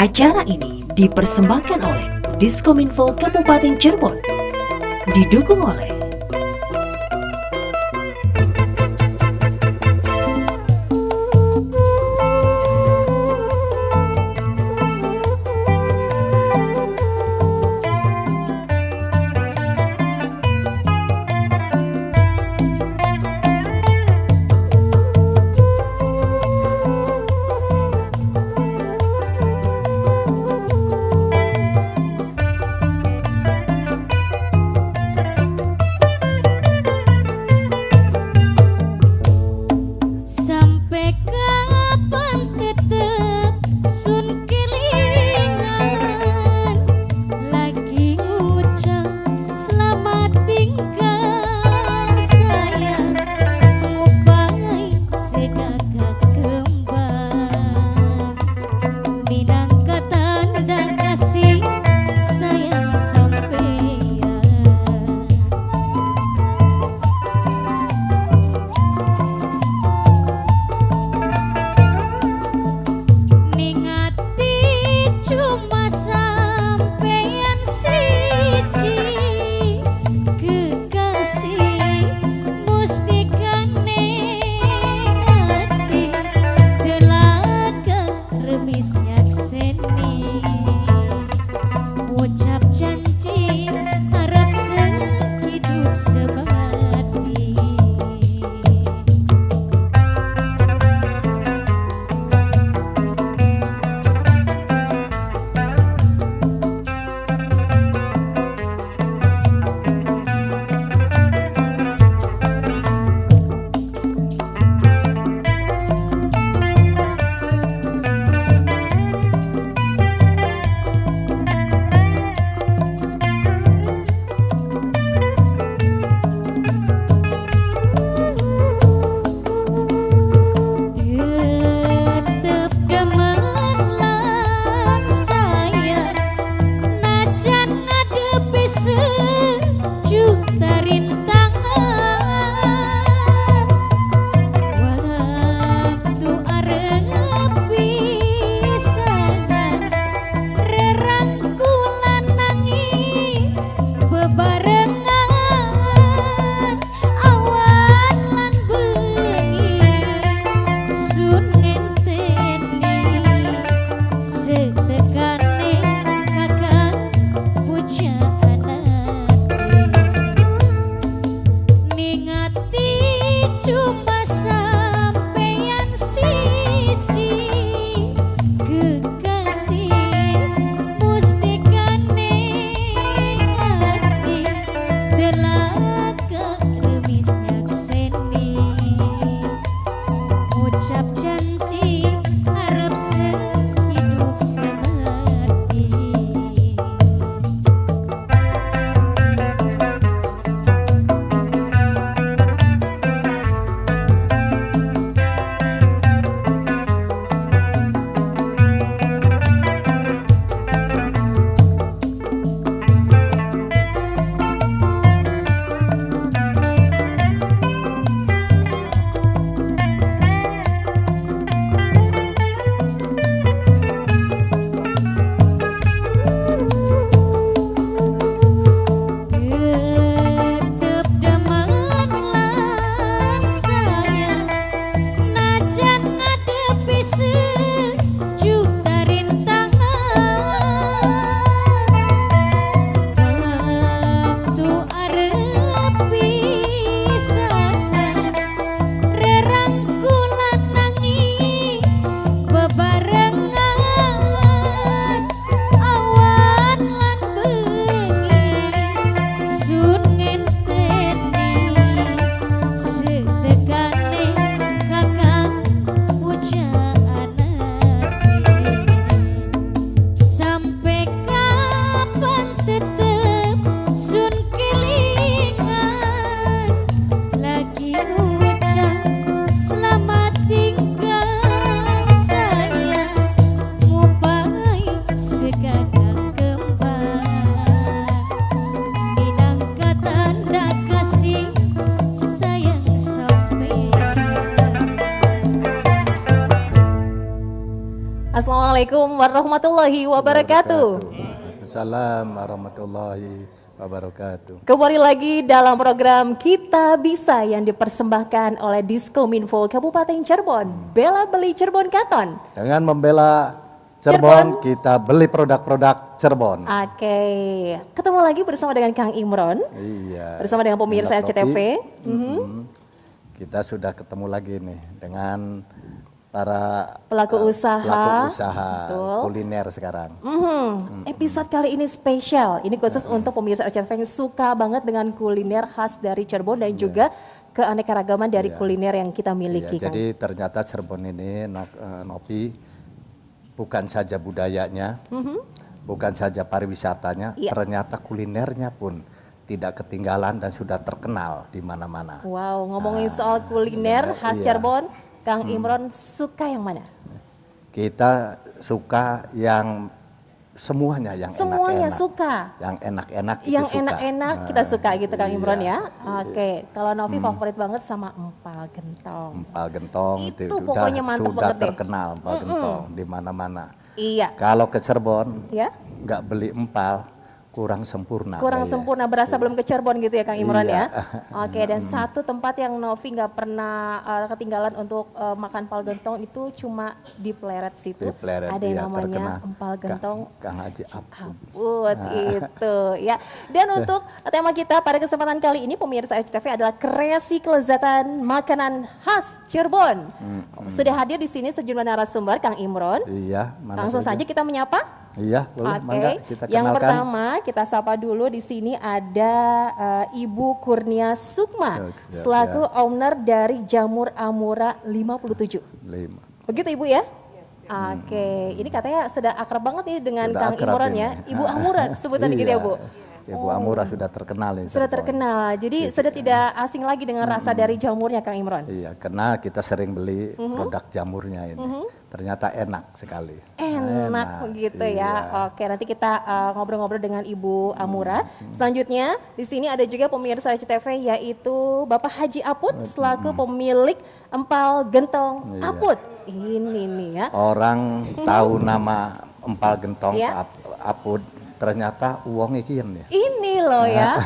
Acara ini dipersembahkan oleh Diskominfo Kabupaten Cirebon, didukung oleh Assalamualaikum warahmatullahi wabarakatuh. Assalamualaikum warahmatullahi wabarakatuh. Kembali lagi dalam program Kita Bisa yang dipersembahkan oleh Diskominfo Kabupaten Cirebon. Bela beli Cirebon Katon. Dengan membela Cirebon, kita beli produk-produk Cirebon. Oke, ketemu lagi bersama dengan Kang Imron. Iya. Bersama dengan pemirsa RCTV. Kita sudah ketemu lagi nih dengan para Pelaku usaha betul. Kuliner sekarang. Episode kali ini spesial. Ini khusus untuk pemirsa RCTV yang suka banget dengan kuliner khas dari Cirebon dan juga keanekaragaman dari kuliner yang kita miliki. Jadi ternyata Cirebon ini Novi bukan saja budayanya, bukan saja pariwisatanya, ternyata kulinernya pun tidak ketinggalan dan sudah terkenal di mana-mana. Wow, ngomongin soal kuliner khas Cirebon, Kang Imron suka yang mana? Kita suka yang semuanya yang Semuanya enak-enak. suka. Yang enak-enak Yang enak-enak kita suka gitu Kang Imron ya. Oke, kalau Novi favorit banget sama empal gentong. Empal gentong Itu pokoknya mantep sudah banget deh. terkenal empal gentong di mana-mana. Iya. Kalau ke Cirebon Ya. nggak beli empal kurang sempurna. Kurang kayaknya. sempurna, berasa belum ke Cirebon gitu ya Kang Imron Iya. ya. Oke, dan satu tempat yang Novi nggak pernah ketinggalan untuk makan empal gentong itu cuma di Pleret situ. Di Pleret, ada yang iya, namanya terkenal. empal gentong Kang Haji Apun. Aput itu ya. Dan untuk tema kita pada kesempatan kali ini pemirsa RCTV adalah kreasi kelezatan makanan khas Cirebon. Sudah hadir di sini sejumlah narasumber Kang Imron. Iya, mana Langsung saja kita menyapa. Iya, boleh. Oke, Mangga kita kenalkan. yang pertama kita sapa dulu di sini ada Ibu Kurnia Sukma selaku owner dari Jamur Amura 57. 5. Begitu Ibu ya? Oke, ini katanya sudah akrab banget nih dengan Sudah Kang akrab Imron ini. ya. Ibu Amura sebutan gitu ya Bu? Ibu Amura sudah terkenal ini. Sudah Cirebon. terkenal, jadi sudah tidak asing lagi dengan rasa dari jamurnya Kang Imron. Iya, karena kita sering beli produk jamurnya ini. Ternyata enak sekali. Enak begitu ya. Oke, nanti kita ngobrol-ngobrol dengan Ibu Amura. Selanjutnya di sini ada juga pemirsa RCTV yaitu Bapak Haji Aput selaku pemilik empal gentong Aput. Ini nih ya. Orang tahu nama empal gentong Iya. Aput, ternyata uang ikian ya. Ini loh ya,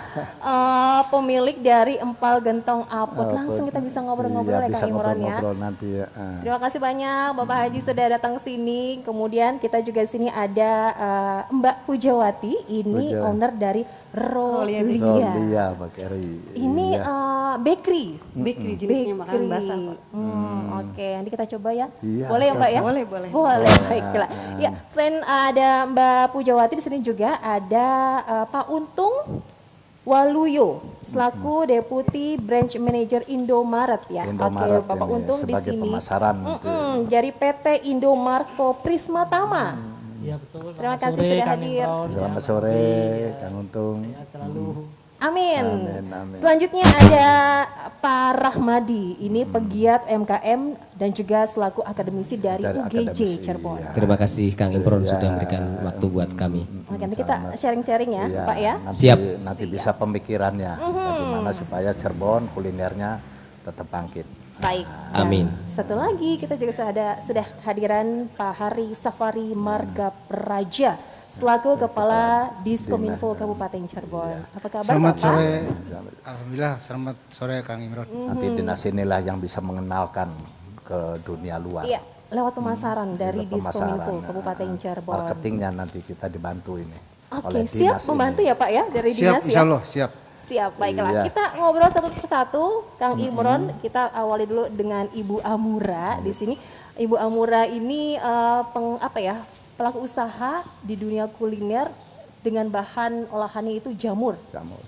pemilik dari empal gentong Aput. Langsung kita bisa ngobrol-ngobrol ya bisa Kang Imron ya. ngobrol-ngobrol nanti ya. Terima kasih banyak Bapak Haji sudah datang ke sini. Kemudian kita juga di sini ada Mbak Pujawati, ini owner dari Rolia. Rolia Bakeri. Ini bakery. Bakery jenisnya makanan basah Pak. Oke, nanti kita coba ya. Iya, Boleh ya Mbak ya? Boleh, boleh. Boleh, baiklah. Ya, selain ada Mbak Pujawati di sini juga ada Pak Untung Waluyo selaku Deputi Branch Manager Indomaret ya. Indomaret Oke, Bapak ini Untung di sebagai sini. pemasaran gitu. Dari PT Indomarko Prisma Tama. Iya betul. Terima Selamat kasih sore, sudah Kang hadir. Imron. Selamat sore, Kang Untung. Ya, selalu. Amin. Amin. Selanjutnya ada Pak Rahmadi, ini pegiat MKM dan juga selaku akademisi dari UGJ akademisi, Cirebon. iya. Terima kasih Kang Imron sudah memberikan waktu buat kami. Oke, nanti kita sharing-sharing ya, Iya, Pak ya. Nanti, Siap. Nanti bisa pemikirannya bagaimana supaya Cirebon kulinernya tetap bangkit. Baik. Amin. Satu lagi kita juga sudah kehadiran Pak Hari Safari Marga Praja selaku Kepala Diskominfo Kabupaten Cirebon. Apa kabar Selamat Bapak? sore, alhamdulillah selamat sore Kang Imron. Nanti dinas inilah yang bisa mengenalkan ke dunia luar. Iya, lewat pemasaran dari Lewat pemasaran, Diskominfo Kabupaten Cirebon. Marketingnya nanti kita dibantu ini. Oke, oleh siap dinas membantu ini. ya Pak ya dari Siap, dinas insya ya. Allah siap. Siap, baiklah. Iya. Kita ngobrol satu persatu, Kang Imron. Kita awali dulu dengan Ibu Amura di sini. Ibu Amura ini pelaku usaha di dunia kuliner dengan bahan olahannya itu jamur. Jamur.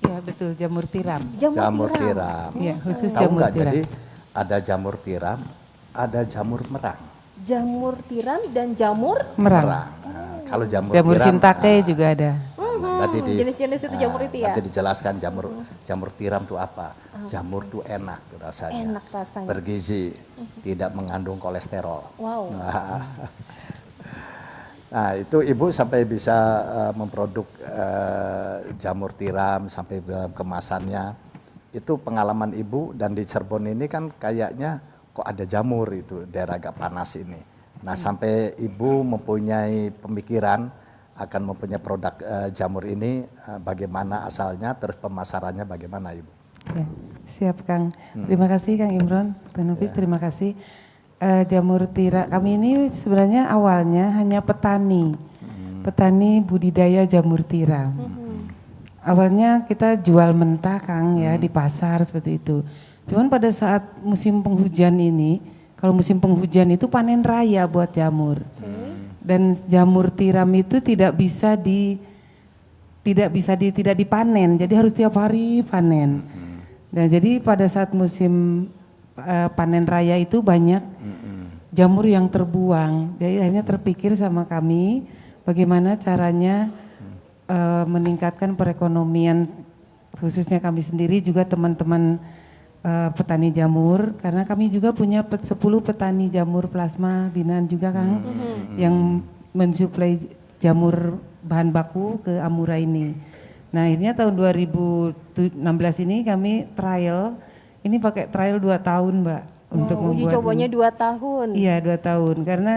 Ya betul, jamur tiram. Jamur tiram. tiram. Ya, khusus Tahu jamur nggak? tiram. Jadi ada jamur tiram, ada jamur merang. Jamur tiram dan jamur. Merang. Nah, kalau jamur Jamur tiram, sintake juga ada. nanti jenis-jenis itu jamur itu ya? Nanti dijelaskan jamur tiram itu apa. Jamur itu enak rasanya. Enak rasanya. Bergizi, tidak mengandung kolesterol. Wow. Nah itu ibu sampai bisa memproduk jamur tiram sampai dalam kemasannya. Itu pengalaman ibu, dan di Cirebon ini kan kayaknya kok ada jamur itu daerah agak panas ini. Nah, sampai Ibu mempunyai pemikiran akan mempunyai produk jamur ini, bagaimana asalnya, terus pemasarannya bagaimana Ibu? Ya, siap Kang. Terima kasih Kang Imron, Pak Nufis, terima kasih. Jamur tiram kami ini sebenarnya awalnya hanya petani budidaya jamur tiram. Awalnya kita jual mentah Kang ya di pasar seperti itu. Cuman pada saat musim penghujan ini, kalau musim penghujan itu panen raya buat jamur. Dan jamur tiram itu tidak dipanen, jadi harus tiap hari panen. Nah, jadi pada saat musim panen raya itu banyak jamur yang terbuang. Jadi akhirnya terpikir sama kami bagaimana caranya meningkatkan perekonomian, khususnya kami sendiri juga teman-teman petani jamur, karena kami juga punya 10 petani jamur plasma binaan juga Kang, yang mensuplai jamur bahan baku ke Amura ini. Nah, akhirnya tahun 2016 ini kami trial, ini pakai trial 2 tahun Mbak, untuk membuat uji cobanya 2 tahun. Iya 2 tahun, karena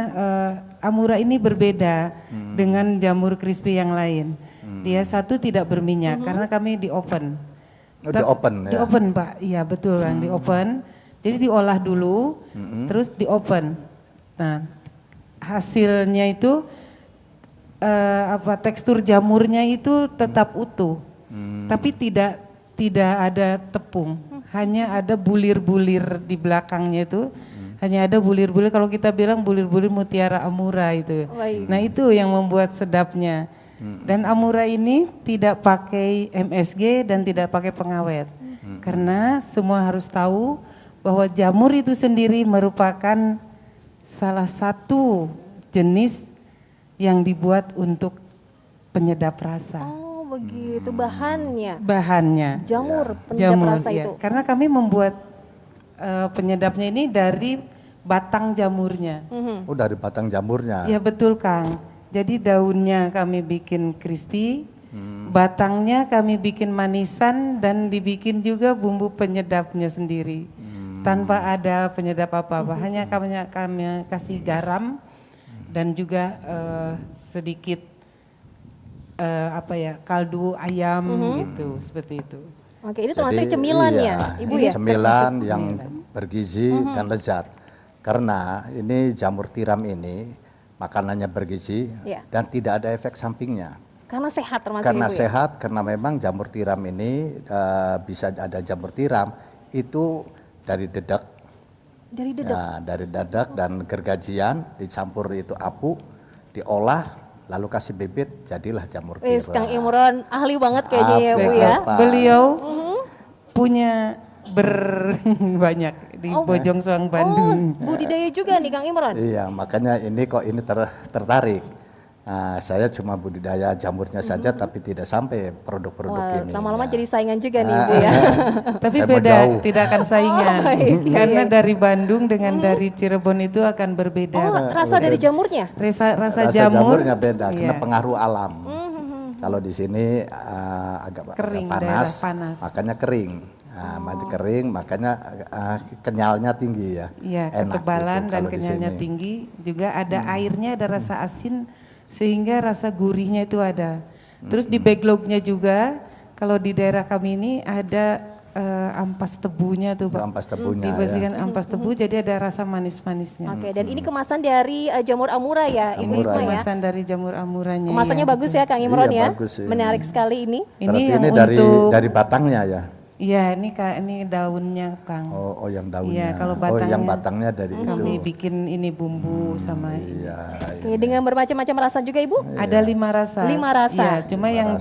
Amura ini berbeda dengan jamur crispy yang lain. Dia satu tidak berminyak, karena kami di open. Di open ya? Di open Pak, iya betul kan, di open. Jadi diolah dulu, terus di open. Nah, hasilnya itu tekstur jamurnya itu tetap utuh, tapi tidak ada tepung, hanya ada bulir-bulir di belakangnya itu, hanya ada bulir-bulir. Kalau kita bilang bulir-bulir mutiara Amura itu. Nah itu yang membuat sedapnya. Dan Amura ini tidak pakai MSG dan tidak pakai pengawet. Karena semua harus tahu bahwa jamur itu sendiri merupakan salah satu jenis yang dibuat untuk penyedap rasa. Oh begitu, bahannya. Bahannya. Jamur, penyedap rasa iya. itu. Karena kami membuat penyedapnya ini dari batang jamurnya. Oh, dari batang jamurnya? Ya betul Kang. Jadi daunnya kami bikin crispy, batangnya kami bikin manisan dan dibikin juga bumbu penyedapnya sendiri. Tanpa ada penyedap apa-apa, hanya kami kasih garam dan juga sedikit kaldu ayam gitu, seperti itu. Oke, ini termasuk cemilan ya, Ibu ya? Cemilan yang bergizi dan lezat. Karena ini jamur tiram ini makanannya bergizi dan tidak ada efek sampingnya. Karena sehat termasuk Karena Ibu sehat, karena memang jamur tiram ini bisa ada jamur tiram itu dari dedak. Dari dedak? Nah, dari dedak dan gergajian dicampur itu apu, diolah, lalu kasih bibit, jadilah jamur tiram. Kang Imron ahli banget kayaknya ya Bu ya. Beliau punya banyak di Bojong Soang Bandung. Oh, budidaya juga nih Kang Imron. Iya, makanya ini kok ini tertarik. Nah, saya cuma budidaya jamurnya saja, tapi tidak sampai produk-produk ini. Lama-lama jadi saingan juga nih Ibu ya. Tapi beda, tidak akan saingan. Baik, Karena dari Bandung dengan dari Cirebon itu akan berbeda. Oh, rasa dari jamurnya? Rasa jamurnya beda, karena pengaruh alam. Kalau di sini agak kering, panas, makanya kering. Nah, kering, makanya kenyalnya tinggi ya. Iya, ketebalan dan kenyalnya tinggi. Juga ada airnya, ada rasa asin, sehingga rasa gurihnya itu ada. Terus di backlognya juga, kalau di daerah kami ini ada ampas tebunya tuh Pak. Ampas tebunya dibersihkan ampas tebu, jadi ada rasa manis-manisnya. Oke, dan ini kemasan dari jamur Amura ya Ibu Ini Isma ya? kemasan dari jamur Amuranya. Kemasannya bagus ya Kang Imron ya? Bagus, Menarik sekali ini. Ini yang dari batangnya ya? Iya, ini daunnya Kang. Oh, yang daunnya. Iya, kalau batangnya. yang batangnya dari itu. Kami bikin ini bumbu sama ini. Oke, dengan bermacam-macam rasa juga Ibu? Ada 5 rasa. 5 rasa. Iya, cuma yang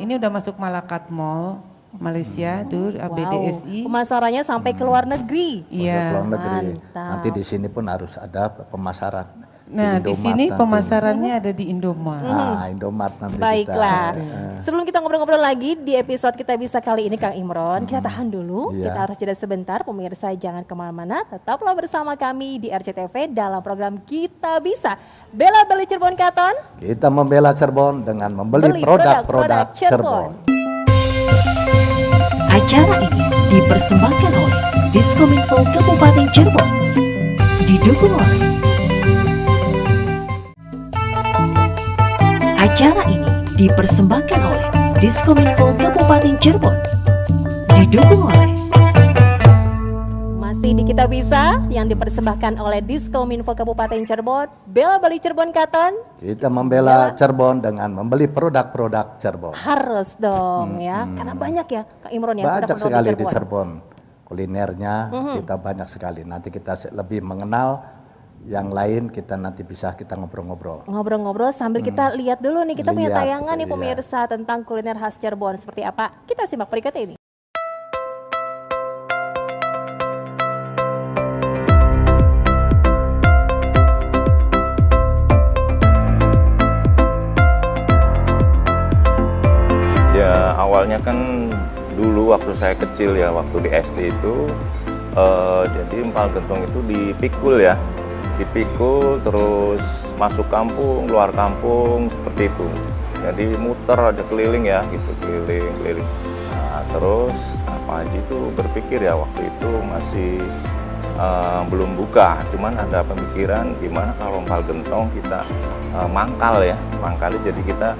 ini udah masuk Malakat Mall Malaysia tuh BDSI. Pemasarannya sampai ke luar negeri. Iya. Luar negeri. Mantap. Nanti di sini pun harus ada pemasaran. Nah, di sini pemasarannya ada di Indomart. Indomart nanti. Baiklah. Sebelum kita ngobrol-ngobrol lagi di episode Kita Bisa kali ini Kang Imron, kita tahan dulu. Iya. Kita harus jeda sebentar. Pemirsa jangan kemana-mana. Tetaplah bersama kami di RCTV dalam program Kita Bisa. Bela beli Cirebon Katon. Kita membela Cirebon dengan membeli produk-produk Cirebon. Acara ini dipersembahkan oleh Diskominfo Kabupaten Cirebon. Didukung oleh Acara ini dipersembahkan oleh Diskominfo Kabupaten Cirebon. Didukung oleh Masih di Kita Bisa yang dipersembahkan oleh Diskominfo Kabupaten Cirebon, Bela Bali Cirebon Katon. Kita membela Cirebon dengan membeli produk-produk Cirebon. Harus dong ya, karena banyak ya Kak Imron ya. Banyak produk-produk sekali di Cirebon. Kulinernya kita banyak sekali. Nanti kita lebih mengenal yang lain, kita nanti bisa kita ngobrol-ngobrol. Ngobrol-ngobrol sambil kita lihat dulu nih, kita punya Lihat, tayangan nih iya. pemirsa tentang kuliner khas Cirebon seperti apa. Kita simak berikut ini. Ya awalnya kan dulu waktu saya kecil ya, waktu di SD itu jadi empal gentong itu dipikul ya, dipikul terus masuk kampung, keluar kampung seperti itu. Jadi muter aja keliling ya gitu, keliling. Nah, terus Pak Haji itu berpikir ya waktu itu masih belum buka, cuman ada pemikiran gimana kalau empal gentong kita mangkal ya, mangkali jadi kita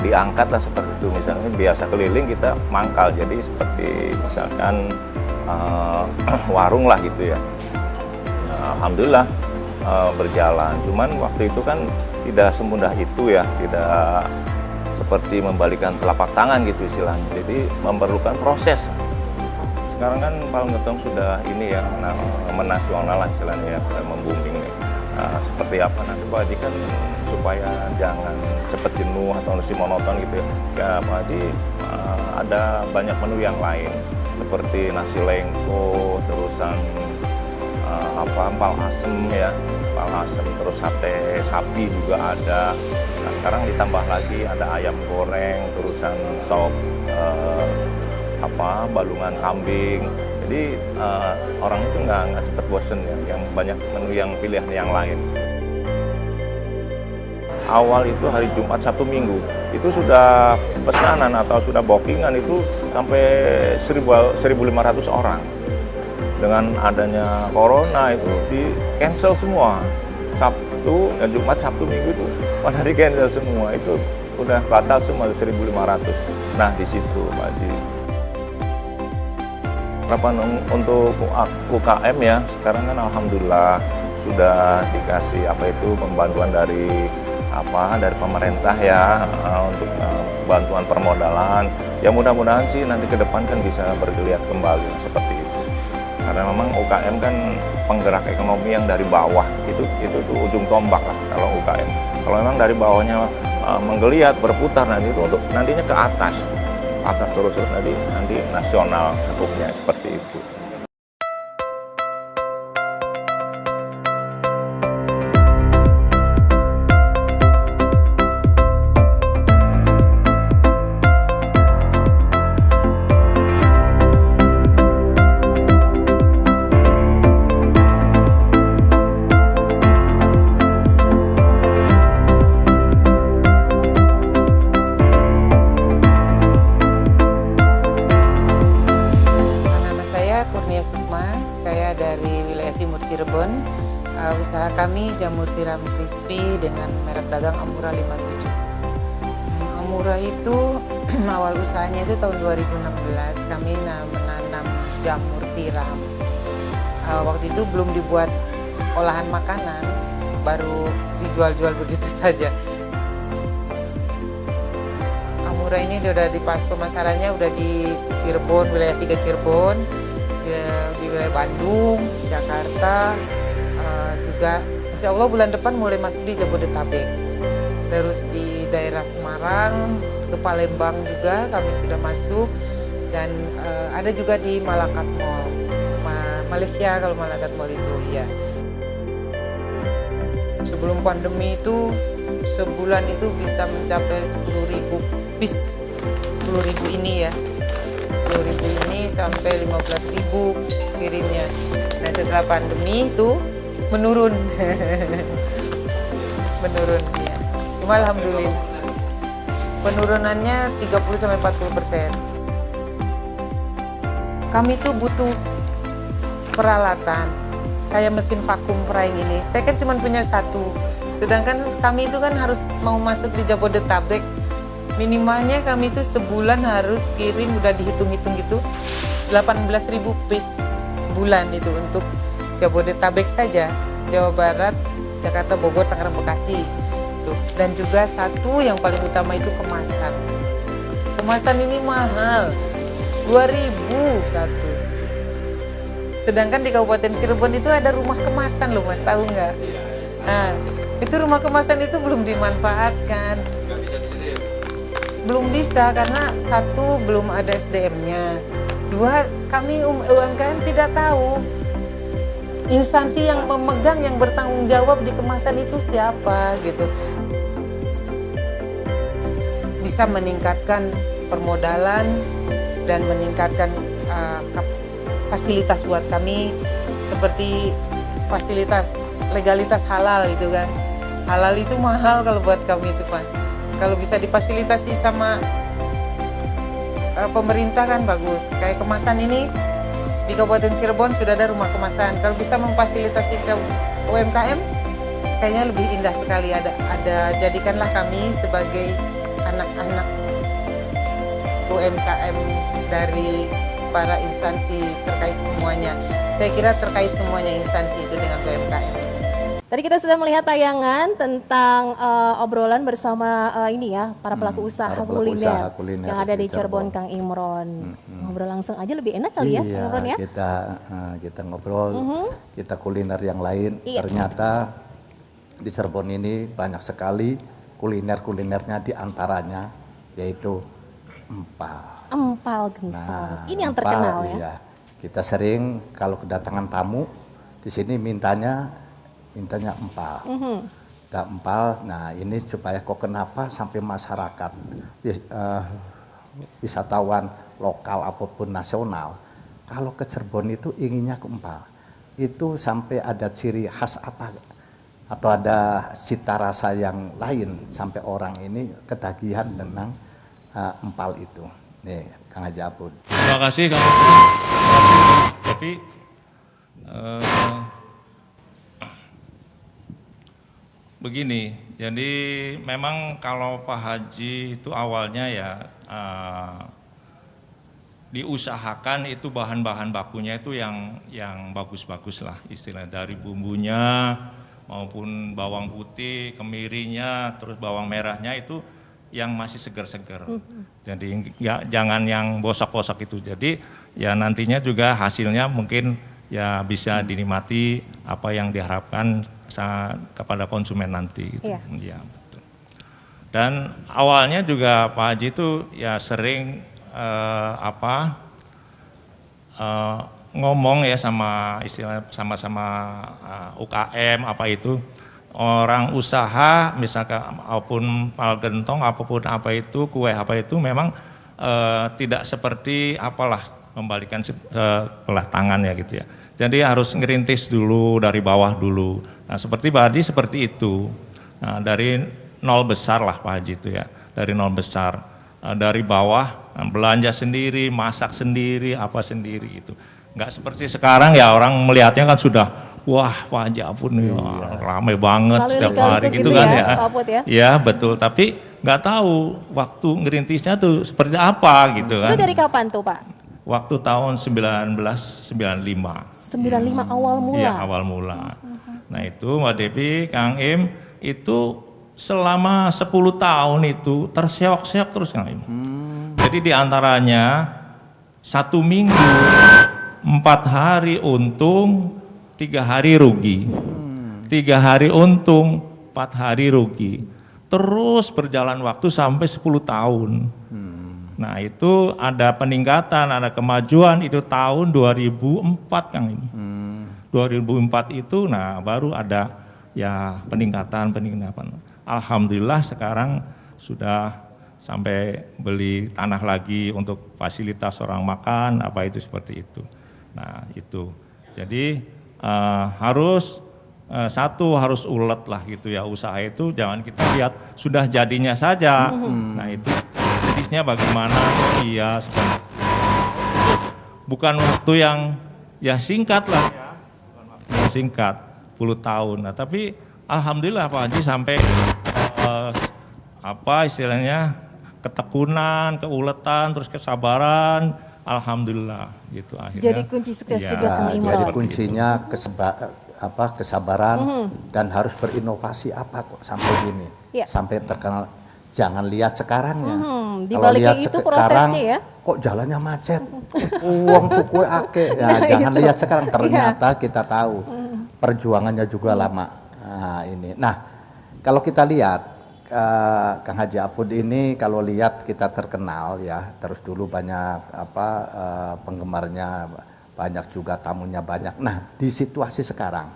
diangkat lah seperti itu, misalnya biasa keliling kita mangkal jadi seperti misalkan warung lah gitu ya. Nah, alhamdulillah berjalan, cuman waktu itu kan tidak semudah itu ya, tidak seperti membalikan telapak tangan gitu istilahnya, jadi memerlukan proses. Sekarang kan empal gentong sudah ini ya, menasional lah istilahnya ya, sudah membooming nih. Nah, seperti apa nanti Pak Haji kan supaya jangan cepat jenuh atau masih monoton gitu ya, Pak Haji ada banyak menu yang lain seperti nasi lengko, terusan empal asem ya, empal asem, terus sate sapi juga ada. Nah sekarang ditambah lagi ada ayam goreng, terusan sop balungan kambing. Jadi orang itu nggak cepat bosen ya, yang banyak menu yang pilihan yang lain. Awal itu hari Jumat, Sabtu, Minggu itu sudah pesanan atau sudah bookingan itu sampai 1.500 orang. Dengan adanya corona itu di cancel semua. Jumat, Sabtu, Minggu itu pada di cancel semua, itu udah batal semua 1.500. Nah di situ Pak Haji. Harapan untuk UKM ya, sekarang kan alhamdulillah sudah dikasih pembantuan dari pemerintah ya, untuk bantuan permodalan. Ya mudah-mudahan sih nanti ke depan kan bisa bergeliat kembali seperti itu. Karena memang UKM kan penggerak ekonomi yang dari bawah, itu tuh ujung tombak lah kalau UKM. Kalau memang dari bawahnya menggeliat, berputar, nanti itu untuk nantinya ke atas terus nanti nasional bentuknya seperti itu. Saya dari wilayah Timur Cirebon. Usaha kami jamur tiram crispy dengan merek dagang Amura 57. Amura itu awal usahanya itu tahun 2016 kami menanam jamur tiram. Waktu itu belum dibuat olahan makanan, baru dijual-jual begitu saja. Amura ini udah di pas pemasarannya udah di Cirebon, wilayah 3 Cirebon, di wilayah Bandung, Jakarta, juga insya Allah bulan depan mulai masuk di Jabodetabek. Terus di daerah Semarang, ke Palembang juga kami sudah masuk, dan ada juga di Malakat Mall, Malaysia kalau Malakat Mall itu ya. Sebelum pandemi itu sebulan itu bisa mencapai 10.000 piece, 10.000 ini ya. 10.000 ini sampai 15.000 kirimnya. Nah setelah pandemi itu menurun, menurun ya. Cuma alhamdulillah penurunannya 30-40%. Kami tuh butuh peralatan kayak mesin vakum frying ini. Saya kan cuma punya satu Sedangkan kami itu kan harus mau masuk di Jabodetabek, minimalnya kami itu sebulan harus kirim, udah dihitung-hitung gitu, 18.000 piece bulan itu untuk Jabodetabek saja, Jawa Barat, Jakarta, Bogor, Tangerang, Bekasi. Tuh. Dan juga satu yang paling utama itu kemasan. Kemasan ini mahal, 2.000 satu. Sedangkan di Kabupaten Cirebon itu ada rumah kemasan loh Mas, tahu nggak? Nah, itu rumah kemasan itu belum dimanfaatkan. Belum bisa karena satu, belum ada SDM-nya. Dua, kami UMKM tidak tahu instansi yang memegang, yang bertanggung jawab di kemasan itu siapa gitu. Bisa meningkatkan permodalan dan meningkatkan fasilitas buat kami, seperti fasilitas legalitas halal itu kan. Halal itu mahal kalau buat kami itu Mas. Kalau bisa difasilitasi sama pemerintah kan bagus. Kayak kemasan ini di Kabupaten Cirebon sudah ada rumah kemasan. Kalau bisa memfasilitasi ke UMKM, kayaknya lebih indah sekali. Ada jadikanlah kami sebagai anak-anak UMKM dari para instansi terkait semuanya. Saya kira terkait semuanya instansi itu dengan UMKM. Tadi kita sudah melihat tayangan tentang obrolan bersama ini ya, para pelaku usaha kuliner yang ada di Cirebon, Kang Imron. Ngobrol langsung aja lebih enak kali ya, Kang Imron ya? Kita ngobrol, kita kuliner yang lain. Ternyata di Cirebon ini banyak sekali kuliner-kulinernya, diantaranya yaitu empal. Empal gentong. Nah, ini yang terkenal ya. Iya. Kita sering kalau kedatangan tamu di sini mintanya empal. Dan empal, nah ini supaya kok kenapa sampai masyarakat wisatawan lokal apapun nasional, kalau ke Cirebon itu inginnya ke empal. Itu sampai ada ciri khas apa atau ada cita rasa yang lain sampai orang ini ketagihan tentang empal itu. Nih, Kang Haji Apun. Terima kasih Kang Tapi begini, jadi memang kalau Pak Haji itu awalnya ya diusahakan itu bahan-bahan bakunya itu yang bagus-bagus lah istilahnya, dari bumbunya maupun bawang putih, kemirinya, terus bawang merahnya itu yang masih segar-segar. Jadi ya jangan yang bosak-bosak itu. Jadi ya nantinya juga hasilnya mungkin ya bisa dinikmati apa yang diharapkan kepada konsumen nanti. Gitu. Ya, betul. Dan awalnya juga Pak Haji itu ya sering ngomong ya sama istilah sama-sama UKM apa itu. Orang usaha misalkan apapun empal gentong apapun apa itu kue apa itu memang tidak seperti apalah membalikan sebelah tangan ya gitu ya. Jadi harus ngerintis dulu dari bawah dulu. Nah seperti Pak Haji seperti itu. Nah, dari nol besar lah Pak Haji itu ya, dari nol besar, dari bawah belanja sendiri, masak sendiri, apa sendiri itu. Nggak seperti sekarang ya orang melihatnya kan sudah wah Pak Haji Apun ya, ramai banget setiap hari gitu kan ya. Ya betul, tapi nggak tahu waktu ngerintisnya tuh seperti apa gitu kan. Itu dari kapan tuh Pak? Waktu tahun 1995. 95 awal mula? Iya awal mula. Nah itu Mbak Devi, Kang Im, itu selama 10 tahun itu terseok-seok terus Kang Im. Jadi diantaranya 1 minggu 4 hari untung, 3 hari rugi. 3 hari untung, 4 hari rugi. Terus berjalan waktu sampai 10 tahun. Nah itu ada peningkatan, ada kemajuan itu tahun 2004 Kang ini. 2004 itu nah baru ada ya peningkatan. Alhamdulillah sekarang sudah sampai beli tanah lagi untuk fasilitas orang makan apa itu seperti itu. Nah itu jadi harus satu harus ulet lah gitu ya, usaha itu jangan kita lihat sudah jadinya saja. Nah itu jadinya bagaimana iya bukan waktu yang ya singkat lah ya, bukan waktu yang singkat 10 tahun. Nah tapi alhamdulillah Pak Haji sampai apa istilahnya ketekunan, keuletan, terus kesabaran, alhamdulillah gitu akhirnya. Jadi kunci sukses juga Kang Imron. Jadi kuncinya kesabaran dan harus berinovasi apa kok sampai gini, sampai terkenal. Jangan lihat sekarangnya. Di Kalau baliknya lihat itu sekarang, prosesnya ya. kok jalannya macet, uang tuku ake. Ya, jangan lihat sekarang. Ternyata kita tahu perjuangannya juga lama. Nah ini. Nah kalau kita lihat Kang Haji Apud ini, kalau lihat kita terkenal ya. Terus dulu banyak penggemarnya, banyak juga tamunya banyak. Nah di situasi sekarang,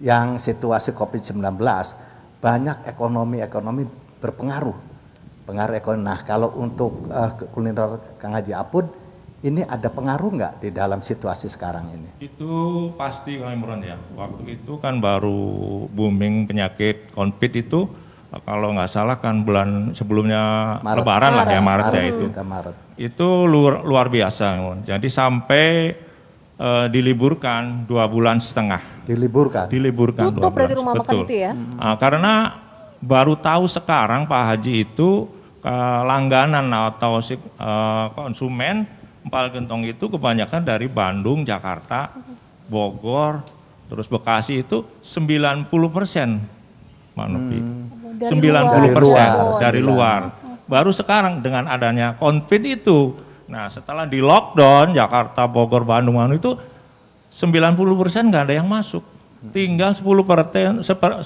yang situasi COVID-19, banyak ekonomi berpengaruh, pengaruh ekonomi. Nah kalau untuk kuliner Kang Haji Apud ini ada pengaruh nggak di dalam situasi sekarang ini? Itu pasti Kang Imron ya. Waktu itu kan baru booming penyakit COVID itu, kalau nggak salah kan bulan sebelumnya Maret. Lebaran lah ya, Maret ya itu. Maret. Itu luar biasa, Imron. Jadi sampai diliburkan 2,5 bulan. Diliburkan. Tutup berarti rumah makan itu ya? Karena baru tahu sekarang Pak Haji itu langganan atau konsumen empal gentong itu kebanyakan dari Bandung, Jakarta, Bogor, terus Bekasi itu 90%, Pak Nopi. 90% dari luar. Baru sekarang dengan adanya COVID itu, nah setelah di lockdown Jakarta, Bogor, Bandung itu 90% nggak ada yang masuk, tinggal 10%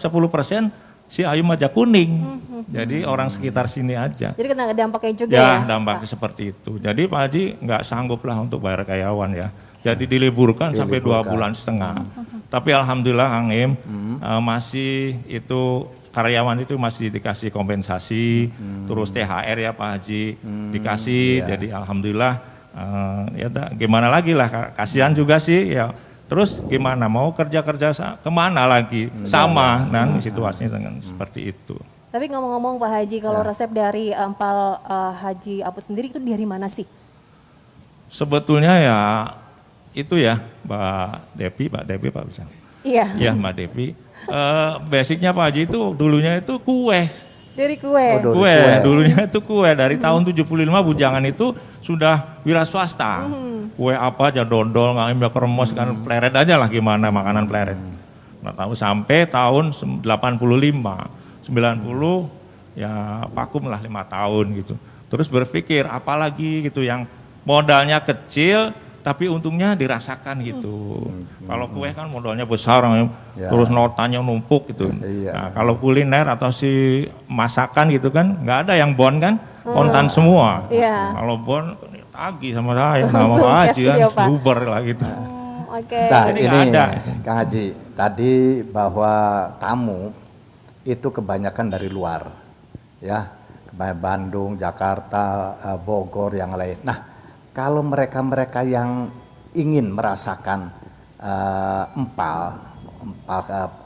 si Ayu Majak Kuning. Jadi orang sekitar sini aja. Jadi kena dampaknya juga ya? Dampaknya seperti itu. Jadi Pak Haji nggak sanggup lah untuk bayar karyawan ya. Jadi diliburkan sampai 2,5 bulan. Tapi alhamdulillah Kang Im, masih itu karyawan itu masih dikasih kompensasi, terus THR ya Pak Haji dikasih. Jadi alhamdulillah gimana lagi lah, kasihan juga sih ya. Terus gimana, mau kerja kemana lagi, sama dan situasinya dengan seperti itu. Tapi ngomong-ngomong Pak Haji, kalau resep dari empal Haji Apud sendiri itu dari mana sih? Sebetulnya ya itu ya Mbak Devi Pak bisa. Iya. Iya Mbak Devi. Basicnya Pak Haji itu dulunya itu kue. Dari kue? Dulunya itu kue. Dari tahun 75 Bujangan itu sudah wira swasta. Kue apa aja, dodol, nggak keremos, kan pleret aja lah gimana makanan pleret. Nggak tahu sampai tahun 85, 90 ya vakum lah 5 tahun gitu. Terus berpikir apalagi gitu yang modalnya kecil tapi untungnya dirasakan gitu. Kalau kue kan modalnya besar, terus notanya numpuk gitu. Nah, kalau kuliner atau si masakan gitu kan nggak ada yang bon kan, kontan semua. Kalau bon tagih sama saya, nama Pak Haji kan bubar lah gitu. Nah ini Kang Haji, tadi bahwa tamu itu kebanyakan dari luar, ya, Bandung, Jakarta, Bogor, yang lain. Nah, kalau mereka yang ingin merasakan empal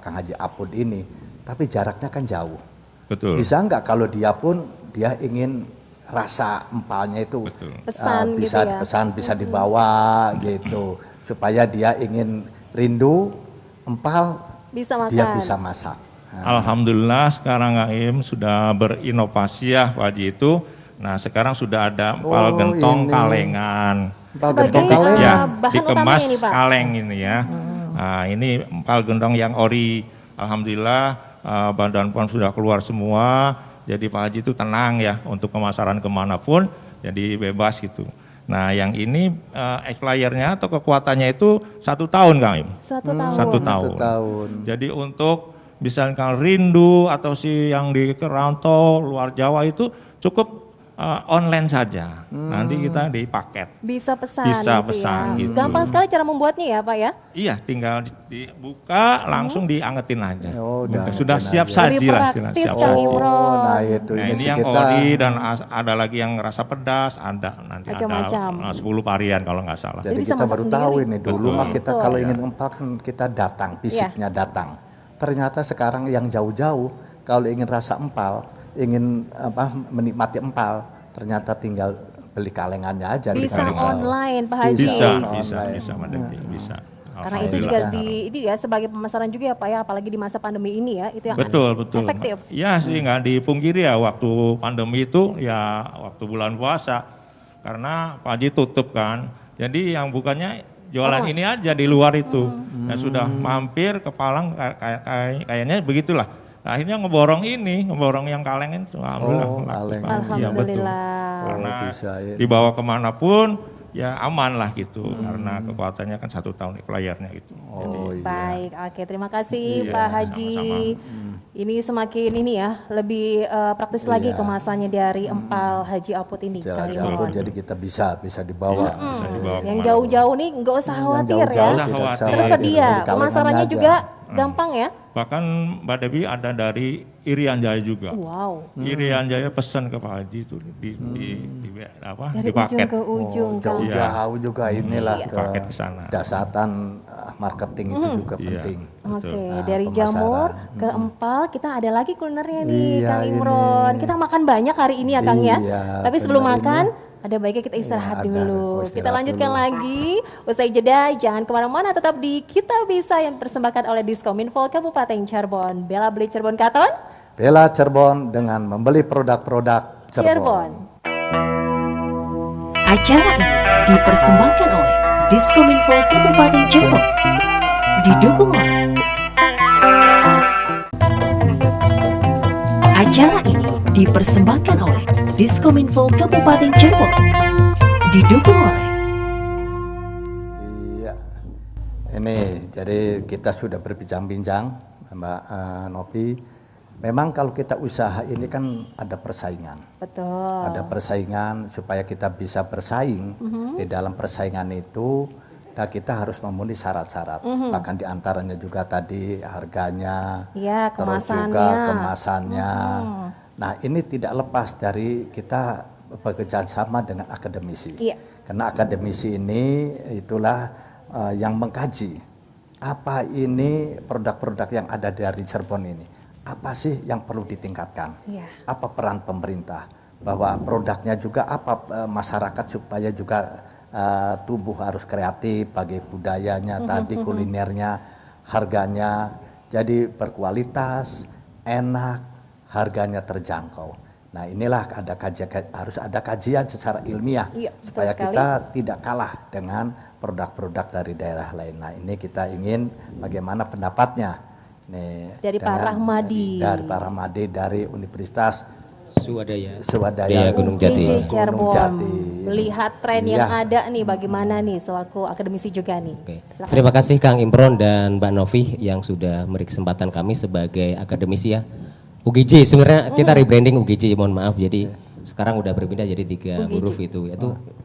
Kang Haji Apud ini, tapi jaraknya kan jauh. Betul. Bisa nggak kalau dia pun dia ingin rasa empalnya itu pesan bisa gitu ya? Pesan bisa dibawa gitu, supaya dia ingin rindu empal bisa makan. Dia bisa masak. Alhamdulillah sekarang Ngaim sudah berinovasi ya Pak Haji itu. Nah sekarang sudah ada empal gentong kalengan. Empal gentong kaleng ya, bahan dikemas ini, Pak. kaleng ini ya. Nah ini empal gentong yang ori. Alhamdulillah badan POM sudah keluar semua. Jadi Pak Haji itu tenang ya untuk pemasaran kemanapun, jadi bebas gitu. Nah yang ini expirednya atau kekuatannya itu 1 tahun Kang Im. 1 tahun. 1 tahun. Jadi untuk misalkan rindu atau si yang di kerantau luar Jawa itu cukup online saja. Nanti kita dipaket. Bisa pesan. Bisa gitu pesan ya. gitu. Gampang sekali cara membuatnya ya Pak ya? Iya, tinggal dibuka langsung diangetin aja. Sudah siap Lebih saji lah. praktis Siap Kang saji. Imron. Nah itu Nah, ini yang kita ori dan ada lagi yang rasa pedas, ada nanti Macam-macam. ada 10 varian kalau nggak salah. Jadi bisa kita masak baru sendiri. tahu ini dulu mah kita Betul. kalau ingin empal kan kita datang, fisiknya datang. Ternyata sekarang yang jauh-jauh kalau ingin rasa empal, ingin menikmati empal, ternyata tinggal beli kalengannya aja. Bisa di kalengan. online Pak Haji. Bisa, online. bisa Mbak Devi, bisa. Karena itu juga itu ya sebagai pemasaran juga ya Pak ya, apalagi di masa pandemi ini ya, itu yang betul. efektif. Ya sih nggak dipungkiri ya waktu pandemi itu ya waktu bulan puasa karena Pak Haji tutup kan. Jadi yang bukannya jualan ini aja di luar itu. Ya sudah mampir ke Palang kayaknya begitulah. Nah, akhirnya ngeborong yang kaleng itu. Kaleng. Iya betul. Karena dibawa kemanapun ya aman lah gitu karena kekuatannya kan 1 tahun layarnya gitu. Baik, oke, terima kasih Pak Haji. Sama-sama. Ini semakin ini ya lebih praktis lagi kemasannya dari empal Haji Apot ini. Jadi kita bisa dibawa. Yang jauh-jauh nih nggak usah khawatir ya. Tersedia, pemasarannya juga gampang ya. Bahkan Mbak Devi ada dari Irian Jaya juga. Wow. Irian Jaya pesan ke Pak Haji itu di dari paket. ujung ke ujung. Jauh-jauh juga inilah paket ke sana. Dasatan marketing itu juga penting. Oke, dari jamur ke empal kita ada lagi kulinernya nih Kang Imron. Kita makan banyak hari ini ya Kang ya. Tapi sebelum makan ada baiknya kita istirahat dulu. Kita lanjutkan lagi. Usai jeda, jangan kemana-mana, tetap di Kita Bisa yang dipersembahkan oleh Diskominfo Kabupaten Cirebon. Bela beli Cirebon Katon. Bela Cirebon dengan membeli produk-produk Cirebon. Acara ini dipersembahkan oleh Diskominfo Kabupaten Cirebon. Didukung oleh Acara ini dipersembahkan oleh Diskominfo Kabupaten Cirebon. Didukung oleh Ini jadi kita sudah berbincang-bincang Mbak Novi. Memang kalau kita usaha ini kan ada persaingan. Betul. Ada persaingan supaya kita bisa bersaing. Di dalam persaingan itu kita harus memenuhi syarat-syarat. Bahkan diantaranya juga tadi harganya, terus juga kemasannya. Nah ini tidak lepas dari kita bekerja sama dengan akademisi. Karena akademisi ini itulah yang mengkaji apa ini produk-produk yang ada dari Cirebon ini. Apa sih yang perlu ditingkatkan? Apa peran pemerintah? Bahwa produknya juga apa masyarakat supaya juga tumbuh harus kreatif bagi budayanya, tadi kulinernya, harganya jadi berkualitas, enak, harganya terjangkau. Nah inilah harus ada kajian secara ilmiah supaya kita tidak kalah dengan produk-produk dari daerah lain. Nah ini kita ingin bagaimana pendapatnya. Nih, dari Pak Rahmadi. Dari Pak Rahmadi dari Universitas Swadaya Gunung Jati. Melihat tren yang ada nih, bagaimana nih sewaktu akademisi juga nih. Terima kasih Kang Imron dan Mbak Novi yang sudah memberi kesempatan kami sebagai akademisi ya. UGJ sebenarnya kita rebranding UGJ, mohon maaf. Jadi sekarang udah berpindah jadi 3 huruf itu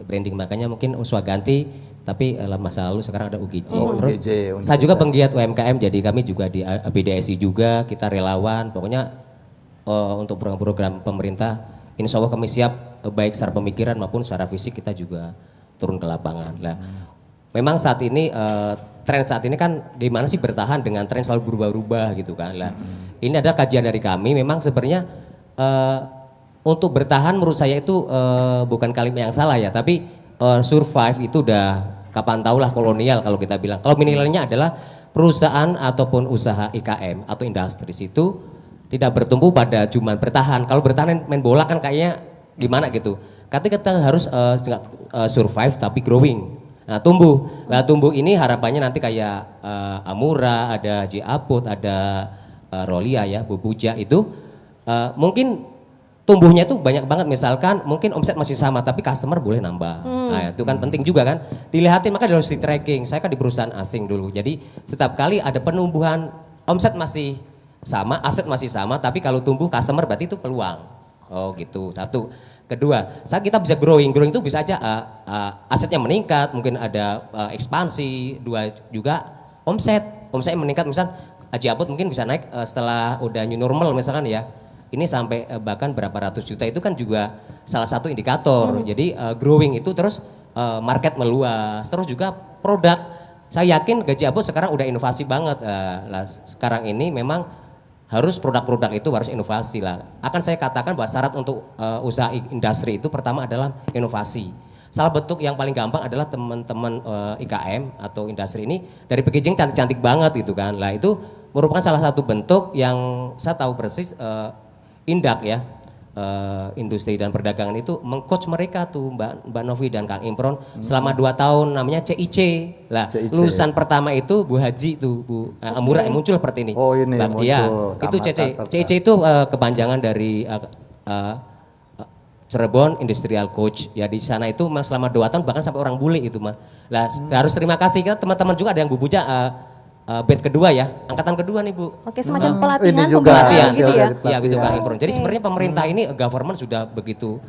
branding, makanya mungkin uswa ganti. Tapi masa lalu sekarang ada UGJ. Terus saya juga penggiat UMKM, jadi kami juga di BDSI juga, kita relawan. Pokoknya untuk program-program pemerintah, insya Allah kami siap baik secara pemikiran maupun secara fisik kita juga turun ke lapangan. Nah, memang saat ini tren saat ini kan gimana sih bertahan dengan tren selalu berubah-ubah gitu kan. Nah, ini ada kajian dari kami, memang sebenarnya untuk bertahan menurut saya itu bukan kalimat yang salah ya, tapi survive itu udah kapan tahulah kolonial kalau kita bilang. Kalau milenialnya adalah perusahaan ataupun usaha IKM atau industri itu tidak bertumbuh pada cuman bertahan. Kalau bertahan main bola kan kayaknya gimana gitu. Ketika kita harus survive tapi growing. Nah tumbuh. Nah tumbuh ini harapannya nanti kayak Amura, ada Haji Apot, ada Rolia ya, Bu Puja itu mungkin tumbuhnya itu banyak banget, misalkan mungkin omset masih sama tapi customer boleh nambah. Nah itu kan penting juga kan, dilihatin, maka harus di tracking. Saya kan di perusahaan asing dulu, jadi setiap kali ada penumbuhan omset masih sama, aset masih sama, tapi kalau tumbuh customer berarti itu peluang. Oh gitu, satu. Kedua, saat kita bisa growing itu bisa aja asetnya meningkat, mungkin ada ekspansi. Dua juga omsetnya meningkat, misal Haji Apot mungkin bisa naik setelah udah new normal misalkan ya. Ini sampai bahkan berapa ratus juta, itu kan juga salah satu indikator. Jadi growing itu terus market meluas, terus juga produk. Saya yakin Haji Apot sekarang udah inovasi banget. Sekarang ini memang harus produk-produk itu harus inovasi lah. Akan saya katakan bahwa syarat untuk usaha industri itu pertama adalah inovasi. Salah bentuk yang paling gampang adalah teman-teman IKM atau industri ini dari packaging cantik-cantik banget gitu kan. Lah itu merupakan salah satu bentuk yang saya tahu persis Indak ya, industri dan perdagangan itu mengcoach mereka tuh Mbak Novi dan Kang Imron selama 2 tahun, namanya CIC. Lah lulusan pertama itu Bu Haji tuh, Bu Amura yang muncul seperti ini. Oh ini Lah, muncul. iya, itu CIC itu kepanjangan dari Cirebon Industrial Coach. Ya di sana itu mas selama 2 tahun bahkan sampai orang bule itu mah. Lah harus terima kasih kan teman-teman juga ada yang Bu Buja batch kedua ya, angkatan kedua nih Bu. Oke, semacam pelatihan, Ini juga pembelajaran gitu ya. Iya gitu Kang Imron. Jadi sebenarnya pemerintah ini government sudah begitu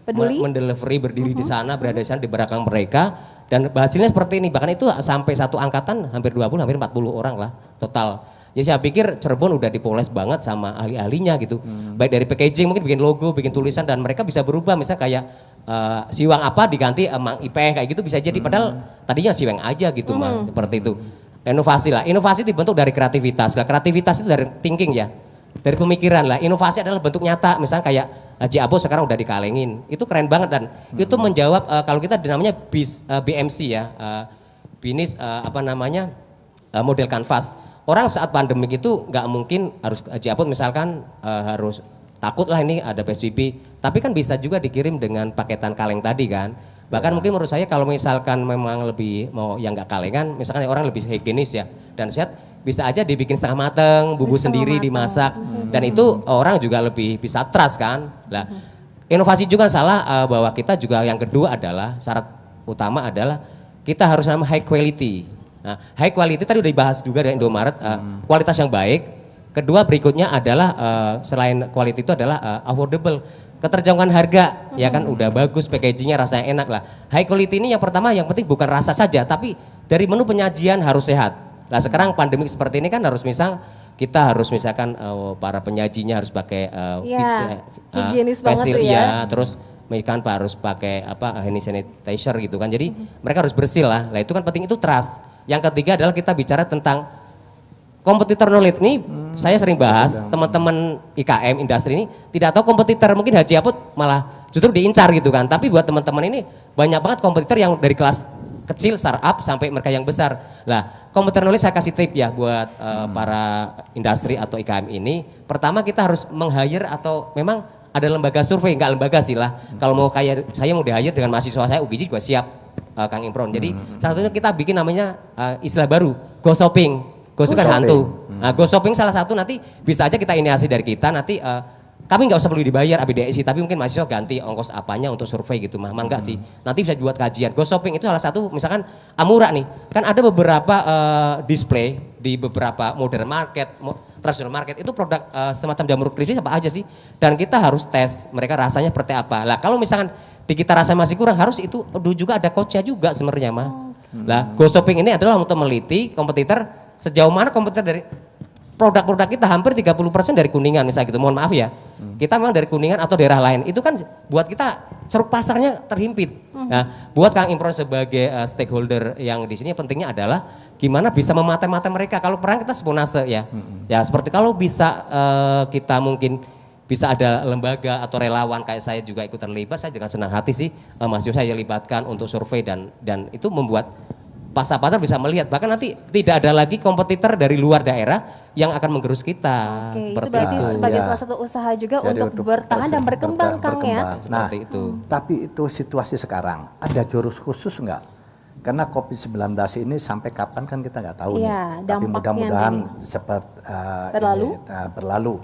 Peduli. mendelivery berdiri di sana, berada di sana di belakang mereka dan hasilnya seperti ini. Bahkan itu sampai satu angkatan hampir 20 hampir 40 orang lah total. Jadi saya pikir Cirebon udah dipoles banget sama ahli-ahlinya gitu. Baik dari packaging mungkin bikin logo, bikin tulisan dan mereka bisa berubah misalnya kayak siwang apa diganti Mang Ipeh kayak gitu bisa jadi padahal tadinya siwang aja gitu mah seperti itu. Inovasi lah, inovasi dibentuk dari kreativitas. Lah kreativitas itu dari thinking ya. Dari pemikiran lah. Inovasi adalah bentuk nyata misalnya kayak Haji Abo sekarang udah dikalengin. Itu keren banget dan itu menjawab kalau kita namanya BMC ya. Bisnis model kanvas. Orang saat pandemik itu nggak mungkin harus Haji Apot misalkan harus takut lah ini ada PSBB, tapi kan bisa juga dikirim dengan paketan kaleng tadi kan. Bahkan mungkin menurut saya kalau misalkan memang lebih mau yang nggak kalengan, misalkan orang lebih higienis ya dan sehat, bisa aja dibikin setengah mateng, bumbu sendiri dimasak dan itu orang juga lebih bisa trust kan. Lah inovasi juga salah bahwa kita juga yang kedua adalah syarat utama adalah kita harus nama high quality. Nah, high quality tadi udah dibahas juga dari Indomaret, kualitas yang baik. Kedua berikutnya adalah selain quality itu adalah affordable, keterjangkauan harga, ya kan udah bagus, packagingnya rasanya enak lah. High quality ini yang pertama yang penting bukan rasa saja, tapi dari menu penyajian harus sehat. Lah sekarang pandemi seperti ini kan harus kita harus misalkan para penyajinya harus pakai higienis banget tuh ya. Terus mereka harus pakai hand sanitizer gitu kan. Jadi mereka harus bersih lah. Lah itu kan penting, itu trust. Yang ketiga adalah kita bicara tentang kompetitor knowledge nih. Saya sering bahas teman-teman IKM industri ini tidak tahu kompetitor, mungkin Haji Apot malah justru diincar gitu kan. Tapi buat teman-teman ini banyak banget kompetitor yang dari kelas kecil startup sampai mereka yang besar. Lah, kompetitor knowledge saya kasih tip ya buat para industri atau IKM ini. Pertama kita harus meng-hire atau memang ada lembaga survei, enggak lembaga sih lah. Kalau mau kayak saya mau di-hire dengan mahasiswa saya UGJ juga siap. Kang Imron. Jadi salah satunya kita bikin namanya istilah baru, ghost shopping. Ghost itu kan hantu. Nah, ghost shopping salah satu nanti bisa aja kita inisiasi dari kita nanti kami nggak usah perlu dibayar ABDSI tapi mungkin mahasiswa ganti ongkos apanya untuk survei gitu mah enggak sih. Nanti bisa buat kajian. Ghost shopping itu salah satu misalkan Amura nih. Kan ada beberapa display di beberapa modern market, traditional market itu produk semacam jamur crispy apa aja sih. Dan kita harus tes mereka rasanya seperti apa. Lah kalau misalkan di kita rasa masih kurang harus itu juga ada coachnya juga sebenarnya mah. Lah ghost shopping ini adalah untuk meliti kompetitor sejauh mana kompetitor dari produk-produk kita hampir 30% dari Kuningan misalnya gitu. Mohon maaf ya. Kita memang dari Kuningan atau daerah lain. Itu kan buat kita ceruk pasarnya terhimpit. Nah, buat Kang Imron sebagai stakeholder yang di sini pentingnya adalah gimana bisa memata-mata mereka. Kalau perang kita seponase ya. Ya seperti kalau bisa kita mungkin bisa ada lembaga atau relawan kayak saya juga ikut terlibat, saya dengan senang hati sih mahasiswa saya libatkan untuk survei dan itu membuat pasar-pasar bisa melihat bahkan nanti tidak ada lagi kompetitor dari luar daerah yang akan menggerus kita. Oke, itu berarti sebagai salah satu usaha juga untuk bertahan dan berkembang Kang ya. Nah, itu. Tapi itu situasi sekarang ada jurus khusus enggak? Karena COVID-19 ini sampai kapan kan kita nggak tahu nih. Tapi mudah-mudahan cepat berlalu.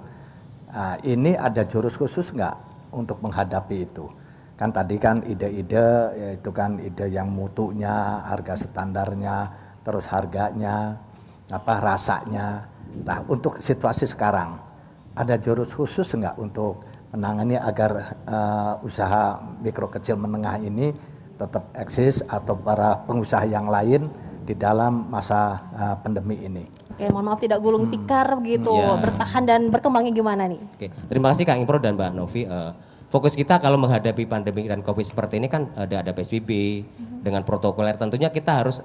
Nah, ini ada jurus khusus nggak untuk menghadapi itu? Kan tadi kan ide-ide, yaitu kan ide yang mutunya, harga standarnya, terus harganya, rasanya. Nah, untuk situasi sekarang, ada jurus khusus nggak untuk menangani agar usaha mikro kecil menengah ini tetap eksis atau para pengusaha yang lain di dalam masa pandemi ini? Oke, mohon maaf tidak gulung tikar begitu, bertahan dan berkembangnya gimana nih? Oke, terima kasih Kang Imron dan Mbak Novi. Fokus kita kalau menghadapi pandemi dan COVID seperti ini kan ada PSBB dengan protokoler, tentunya kita harus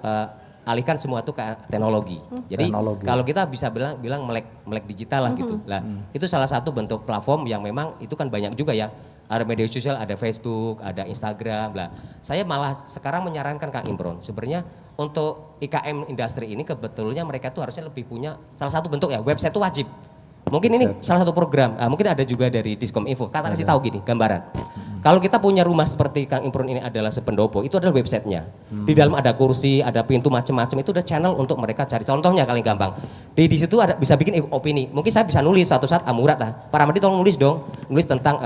alihkan semua itu ke teknologi. Jadi kalau kita bisa bilang melek digital lah gitu. Lah itu salah satu bentuk platform yang memang itu kan banyak juga ya ada media sosial, ada Facebook, ada Instagram lah. Saya malah sekarang menyarankan Kang Imron, sebenarnya untuk IKM industri ini kebetulannya mereka tuh harusnya lebih punya salah satu bentuk ya, website itu wajib. Mungkin ini salah satu program, mungkin ada juga dari Diskominfo. Kata kasih tahu gini, gambaran. Kalau kita punya rumah seperti Kang Imron ini adalah sependopo, itu adalah websitenya. Di dalam ada kursi, ada pintu macam-macam, itu ada channel untuk mereka cari. Contohnya paling gampang, di situ ada bisa bikin opini. Mungkin saya bisa nulis suatu saat Amurat lah. Pak Ramadi tolong nulis dong, nulis tentang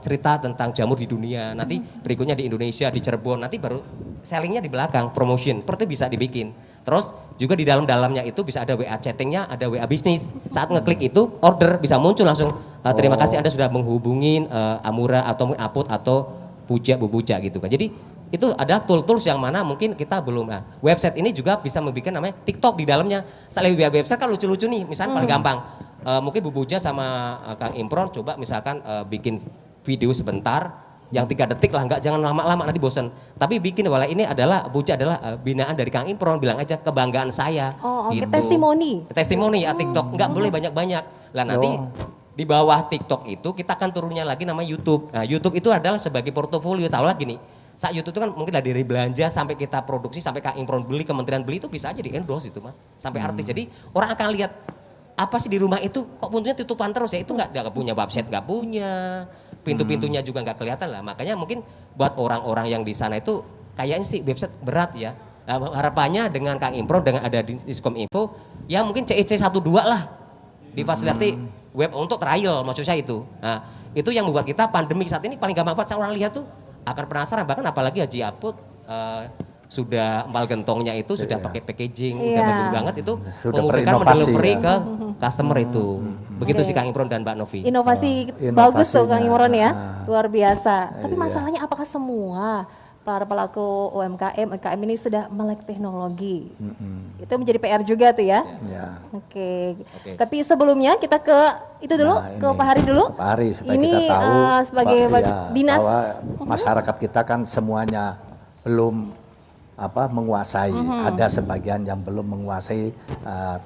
cerita tentang jamur di dunia. Nanti berikutnya di Indonesia, di Cirebon, nanti baru sellingnya di belakang, promotion. Seperti bisa dibikin. Terus juga di dalamnya itu bisa ada WA chattingnya, ada WA bisnis. Saat ngeklik itu order bisa muncul langsung. Terima kasih Anda sudah menghubungin Amura atau Aput atau Puja Bu Puja gitu kan. Jadi itu ada tools yang mana mungkin kita belum. Nah, website ini juga bisa membuat namanya TikTok di dalamnya. Selain website kan lucu-lucu nih. Misalnya paling gampang. Mungkin Bu Puja sama Kang Imron coba misalkan bikin video sebentar yang 3 detik lah, enggak, jangan lama-lama nanti bosan. Tapi bikin bahwa ini adalah Puja adalah binaan dari Kang Imron, bilang aja kebanggaan saya. Oh, oke, gitu. testimoni. Testimoni ya TikTok, enggak boleh banyak-banyak. Lah nanti di bawah TikTok itu kita akan turunnya lagi nama YouTube. Nah, YouTube itu adalah sebagai portofolio. Tahu gini. Saat YouTube itu kan mungkin dari belanja sampai kita produksi sampai Kang Imron beli, kementerian beli itu bisa aja di endorse itu mah. Sampai artis. Jadi orang akan lihat apa sih di rumah itu kok pintunya tutupan terus ya, itu nggak punya website, nggak punya pintu-pintunya juga nggak kelihatan lah. Makanya mungkin buat orang-orang yang di sana itu kayaknya sih website berat ya. Nah, harapannya dengan Kang Imron dengan ada di Diskominfo ya mungkin CEC 12 lah difasilitasi web untuk trial, maksud saya itu. Nah itu yang membuat kita pandemi saat ini paling gampang buat orang lihat tuh akan penasaran, bahkan apalagi Haji Aput sudah empal gentongnya itu sudah pakai packaging, udah bagus banget itu, sudah memungkinkan delivery ya. ke customer itu. Begitu sih Kang Imron dan Mbak Novi. Inovasi bagus tuh Kang Imron ya, luar biasa. Tapi masalahnya apakah semua para pelaku UKM ini sudah melek teknologi? Itu menjadi PR juga tuh ya. Oke. Tapi sebelumnya kita ke itu dulu, ke Pak Hari dulu. Pak Hari, supaya ini kita tahu sebagai dinas bahwa masyarakat kita kan semuanya belum menguasai, ada sebagian yang belum menguasai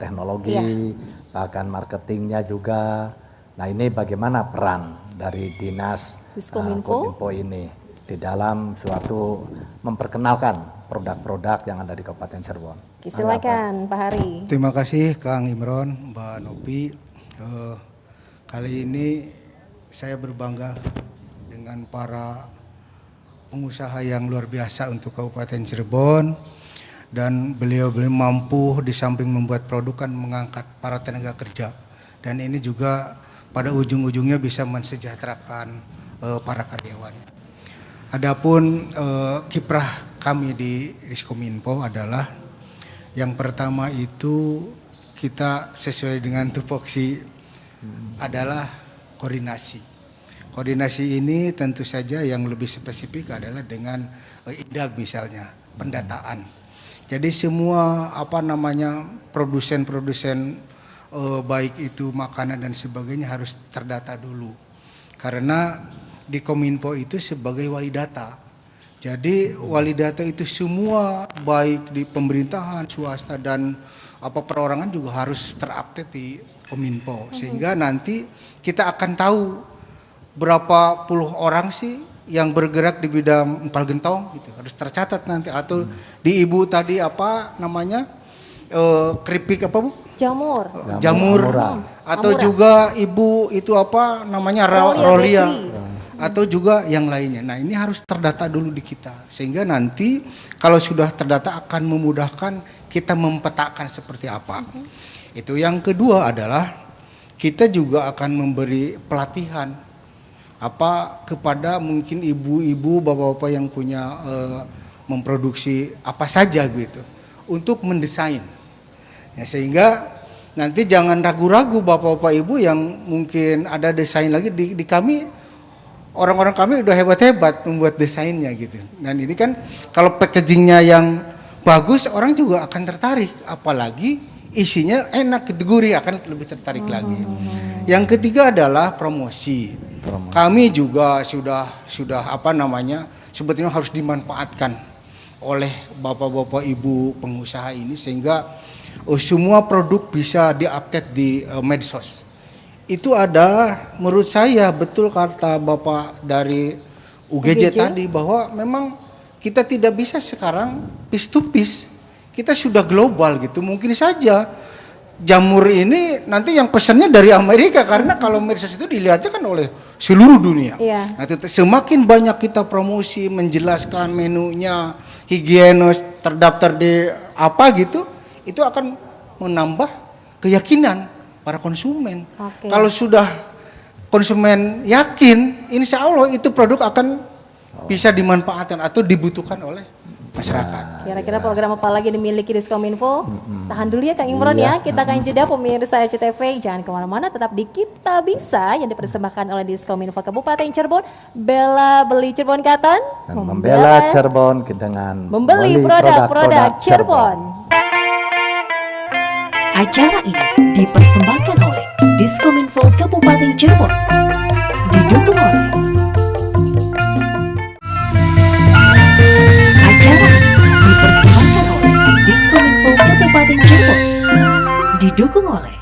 teknologi, bahkan marketingnya juga. Nah ini bagaimana peran dari dinas Kominfo ini di dalam suatu memperkenalkan produk-produk yang ada di Kabupaten Cirebon. Silakan Pak Hari. Terima kasih Kang Imron, Mbak Novi. Kali ini saya berbangga dengan para pengusaha yang luar biasa untuk Kabupaten Cirebon, dan beliau mampu di samping membuat produk kan mengangkat para tenaga kerja, dan ini juga pada ujung-ujungnya bisa mensejahterakan para karyawan. Adapun kiprah kami di Diskominfo adalah yang pertama itu kita sesuai dengan tupoksi adalah koordinasi. Koordinasi ini tentu saja yang lebih spesifik adalah dengan IDAG misalnya, pendataan. Jadi semua produsen-produsen baik itu makanan dan sebagainya harus terdata dulu. Karena di Kominfo itu sebagai wali data. Jadi wali data itu semua baik di pemerintahan, swasta dan perorangan juga harus terupdate di Kominfo. Sehingga nanti kita akan tahu berapa puluh orang sih yang bergerak di bidang empal gentong gitu, harus tercatat nanti. Atau di ibu tadi keripik Bu? Jamur. Atau juga ibu itu rolia. Atau juga yang lainnya. Nah ini harus terdata dulu di kita, sehingga nanti kalau sudah terdata akan memudahkan kita mempetakan seperti apa. Itu yang kedua adalah kita juga akan memberi pelatihan kepada mungkin ibu-ibu, bapak-bapak yang punya memproduksi apa saja gitu untuk mendesain. Ya, sehingga nanti jangan ragu-ragu bapak-bapak ibu yang mungkin ada desain lagi di kami, orang-orang kami udah hebat-hebat membuat desainnya gitu. Dan ini kan kalau packagingnya yang bagus orang juga akan tertarik, apalagi isinya enak, gurih, akan lebih tertarik lagi. Yang ketiga adalah promosi. Kami juga sudah sebetulnya harus dimanfaatkan oleh bapak-bapak ibu pengusaha ini, sehingga semua produk bisa diupdate di medsos. itu adalah menurut saya betul kata Bapak dari UGJ tadi bahwa memang kita tidak bisa sekarang piece to piece. Kita sudah global gitu. Mungkin saja jamur ini nanti yang pesannya dari Amerika karena kalau medsos itu dilihatnya kan oleh seluruh dunia. Iya. Nah, semakin banyak kita promosi menjelaskan menunya, higienis, terdaftar di apa gitu, itu akan menambah keyakinan para konsumen. Kalau sudah konsumen yakin, insya Allah itu produk akan bisa dimanfaatkan atau dibutuhkan oleh masyarakat. Kira-kira program apa lagi dimiliki Diskominfo? Tahan dulu ya Kang Imron ya. Kita akan jeda pemirsa RCTV. Jangan kemana-mana, tetap di Kita Bisa yang dipersembahkan oleh Diskominfo Kabupaten Cirebon. Bela beli Cirebon Cotton. Dan membela Cirebon dengan membeli produk-produk Cirebon. Acara ini dipersembahkan oleh Diskominfo Kabupaten Cirebon. Didukung oleh Acara ini dipersembahkan oleh Diskominfo Kabupaten Cirebon. Didukung oleh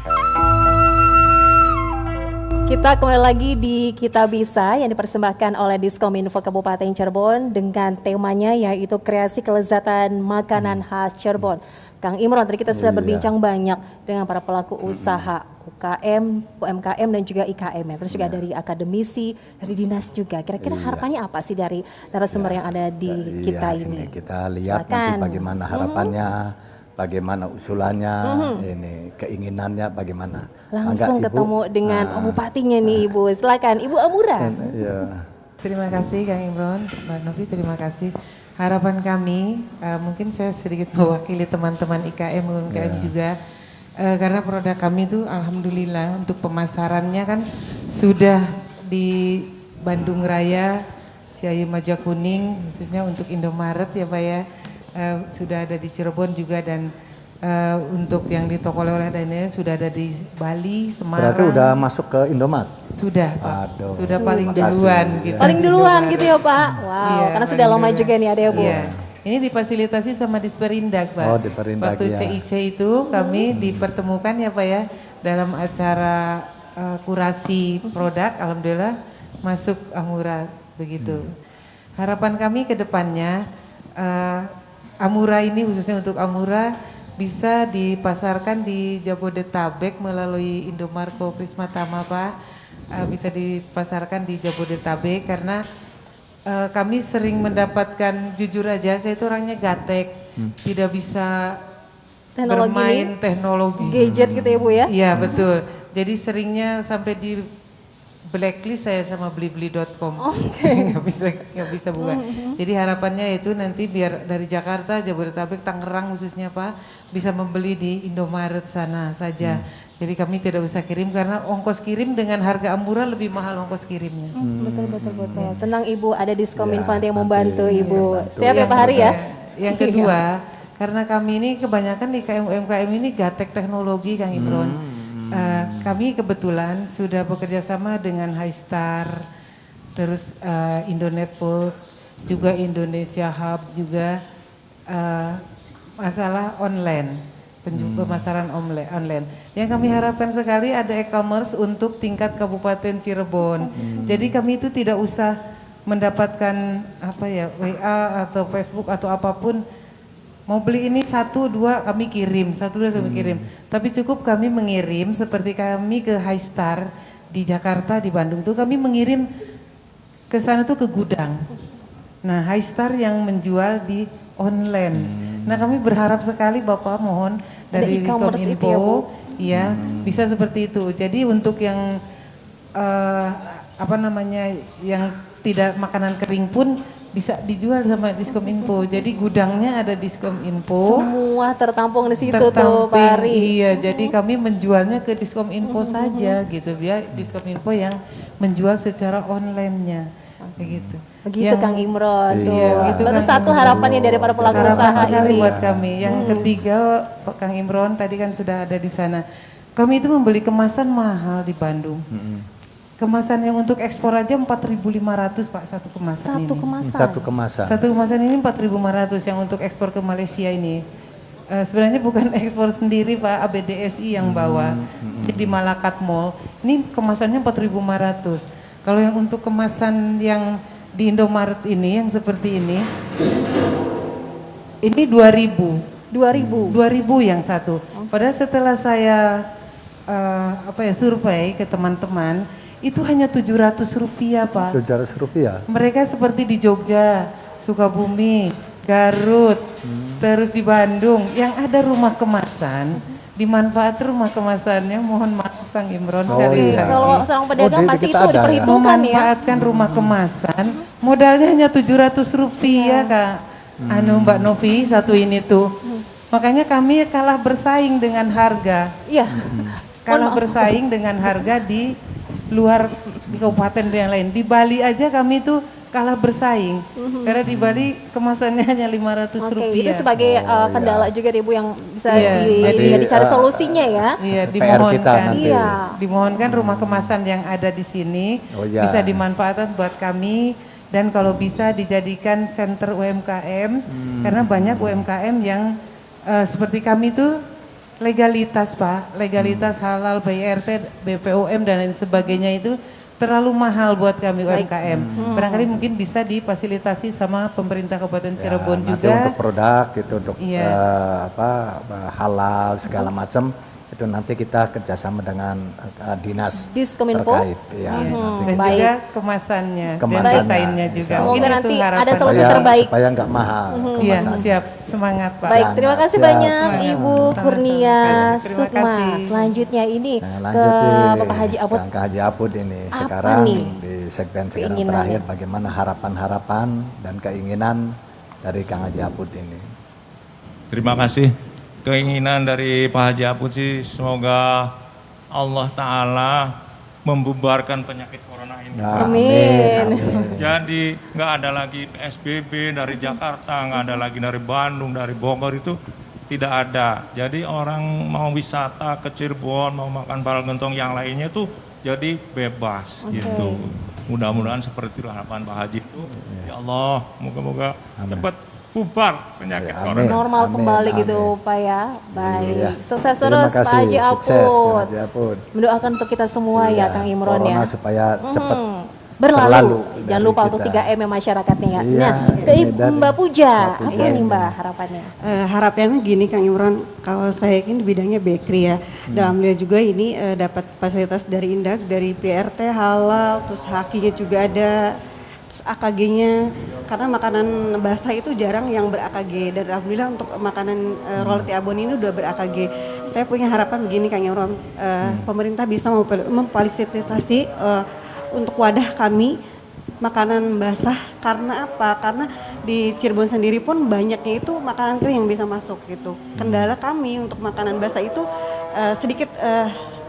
Kita kembali lagi di Kita Bisa yang dipersembahkan oleh Diskominfo Kabupaten Cirebon dengan temanya yaitu kreasi kelezatan makanan khas Cirebon. Kang Imron, tadi kita sudah berbincang banyak dengan para pelaku usaha UKM, UMKM dan juga IKM ya. Terus juga dari akademisi, dari dinas juga. Kira-kira harapannya apa sih dari narasumber yang ada di kita ini? Kita lihat nanti bagaimana harapannya, bagaimana usulannya, ini keinginannya bagaimana. Langsung ketemu dengan bupatinya nih Ibu. Silakan Ibu Amura. Terima kasih Kang Imron, Mbak Novi, terima kasih. Harapan kami, mungkin saya sedikit mewakili teman-teman IKM, UMKM juga, karena produk kami itu alhamdulillah untuk pemasarannya kan sudah di Bandung Raya, Ciayu Majakuning, khususnya untuk Indomaret ya Pak ya, sudah ada di Cirebon juga dan untuk yang di toko oleh-oleh lainnya sudah ada di Bali, Semarang. Berarti udah masuk ke Indomaret? Sudah Pak, Aduh, sudah paling duluan gitu. Paling duluan gitu ya Pak? Wow, iya, karena sudah lama juga nih ada ya Bu. Iya. Ini difasilitasi sama Disperindag Pak. Oh, Disperindag. Waktu CIC itu kami dipertemukan ya Pak ya dalam acara kurasi produk, alhamdulillah masuk Amura begitu. Harapan kami ke depannya Amura ini khususnya untuk Amura bisa dipasarkan di Jabodetabek melalui Indomarko Prismatama Pak, bisa dipasarkan di Jabodetabek karena kami sering mendapatkan, jujur aja saya itu orangnya gaptek, tidak bisa bermain teknologi. Gadget gitu ya Bu ya? Iya betul, jadi seringnya sampai di blacklist saya sama blibli.com, nggak bisa buka. Jadi harapannya itu nanti biar dari Jakarta, Jabodetabek, Tangerang khususnya Pak bisa membeli di Indomaret sana saja. Jadi kami tidak usah kirim karena ongkos kirim dengan harga Amura lebih mahal ongkos kirimnya. Betul. Tenang Ibu, ada Diskominfo yang membantu Ibu. Siap ya Pak Hari ya? Yang kedua, karena kami ini kebanyakan di UMKM ini gaptek teknologi Kang Imron. Kami kebetulan sudah bekerja sama dengan Highstar, terus Indonetwork, juga Indonesia Hub juga masalah online, pemasaran online. Yang kami harapkan sekali ada e-commerce untuk tingkat Kabupaten Cirebon. Jadi kami itu tidak usah mendapatkan WA atau Facebook atau apapun. Mau beli ini 1, 2 kami kirim, 1, 2 kami kirim. Tapi cukup kami mengirim seperti kami ke Highstar di Jakarta, di Bandung tuh kami mengirim ke sana tuh ke gudang. Nah Highstar yang menjual di online. Nah kami berharap sekali Bapak mohon dari Kominfo, ya bisa seperti itu. Jadi untuk yang yang tidak makanan kering pun bisa dijual sama Diskominfo. Jadi gudangnya ada Diskominfo. Semua tertampung di situ tuh Pak Ari. Iya, jadi kami menjualnya ke Diskominfo saja gitu, biar Diskominfo yang menjual secara online-nya. Begitu. Begitu Kang Imron tuh. Iya, gitu, baru satu harapannya dari para pelaku usaha ini. Buat kami. Yang ketiga, Kang Imron tadi kan sudah ada di sana. Kami itu membeli kemasan mahal di Bandung. Kemasan yang untuk ekspor aja 4.500 Pak satu kemasan ini. Satu kemasan. Satu kemasan. Satu kemasan ini 4.500 yang untuk ekspor ke Malaysia ini. Sebenarnya bukan ekspor sendiri Pak, ABDSI yang bawa. Di Malakat Mall. Ini kemasannya 4.500. Kalau yang untuk kemasan yang di Indomaret ini yang seperti ini 2.000. 2.000 yang satu. Padahal setelah saya survei ke teman-teman, itu hanya Rp700 Pak. Rp700. Mereka seperti di Jogja, Sukabumi, Garut, terus di Bandung yang ada rumah kemasan, dimanfaat rumah kemasannya. Mohon maaf Kang Imron sekali. Iya. Kalau seorang pedagang pasti itu diperhitungkan ya. Memanfaatkan rumah kemasan, modalnya hanya Rp700 Kak. Mbak Novi satu ini tuh. Makanya kami kalah bersaing dengan harga. Iya. Kalah bersaing dengan harga di luar di kabupaten yang lain. Di Bali aja kami tuh kalah bersaing. Karena di Bali kemasannya hanya Rp500. Itu sebagai kendala juga Ibu yang bisa dicari solusinya ya. Iya, dimohonkan rumah kemasan yang ada di sini bisa dimanfaatkan buat kami dan kalau bisa dijadikan center UMKM karena banyak UMKM yang seperti kami tuh legalitas Pak, legalitas halal, BRT, BPOM dan lain sebagainya itu terlalu mahal buat kami UMKM. Barangkali mungkin bisa difasilitasi sama pemerintah Kabupaten Cirebon juga. Untuk produk gitu, untuk halal segala macam itu nanti kita kerjasama dengan dinas terkait. Dan juga kemasannya dan desainnya juga. Semoga nanti ada solusi terbaik supaya nggak mahal. Iya, siap, semangat Pak. Baik, terima kasih banyak Ibu Kurnia Sukma. Selanjutnya ini ke Bapak Haji Apud. Kang Haji Apud ini sekarang di segmen terakhir bagaimana harapan-harapan dan keinginan dari Kang Haji Apud ini. Terima kasih. Keinginan dari Pak Haji Apud sih semoga Allah Ta'ala membubarkan penyakit corona ini. Amin. Jadi nggak ada lagi PSBB dari Jakarta, nggak ada lagi dari Bandung, dari Bogor itu tidak ada. Jadi orang mau wisata ke Cirebon, mau makan bal gentong yang lainnya tuh jadi bebas gitu. Mudah-mudahan seperti harapan Pak Haji itu. Ya Allah, moga-moga cepat bubar penyakit corona. Normal kembali gitu Pak ya. Baik. Sukses terus Pak Haji Apud. Mendoakan untuk kita semua ya Kang Imron ya. Supaya cepat berlalu. Jangan lupa untuk 3M ya masyarakatnya ya. Nah, ke Mbak Puja, apa nih Mbak harapannya? Harapannya gini Kang Imron, kalau saya ini di bidangnya bakery ya. Dan alhamdulillah juga ini dapat fasilitas dari Indak, dari PRT halal, terus hakinya juga ada. Terus AKG-nya, karena makanan basah itu jarang yang ber-AKG dan alhamdulillah untuk makanan roti abon ini udah ber-AKG. Saya punya harapan begini Kang Imron, pemerintah bisa memfasilitasi untuk wadah kami makanan basah. Karena apa? Karena di Cirebon sendiri pun banyaknya itu makanan kering yang bisa masuk gitu. Kendala kami untuk makanan basah itu sedikit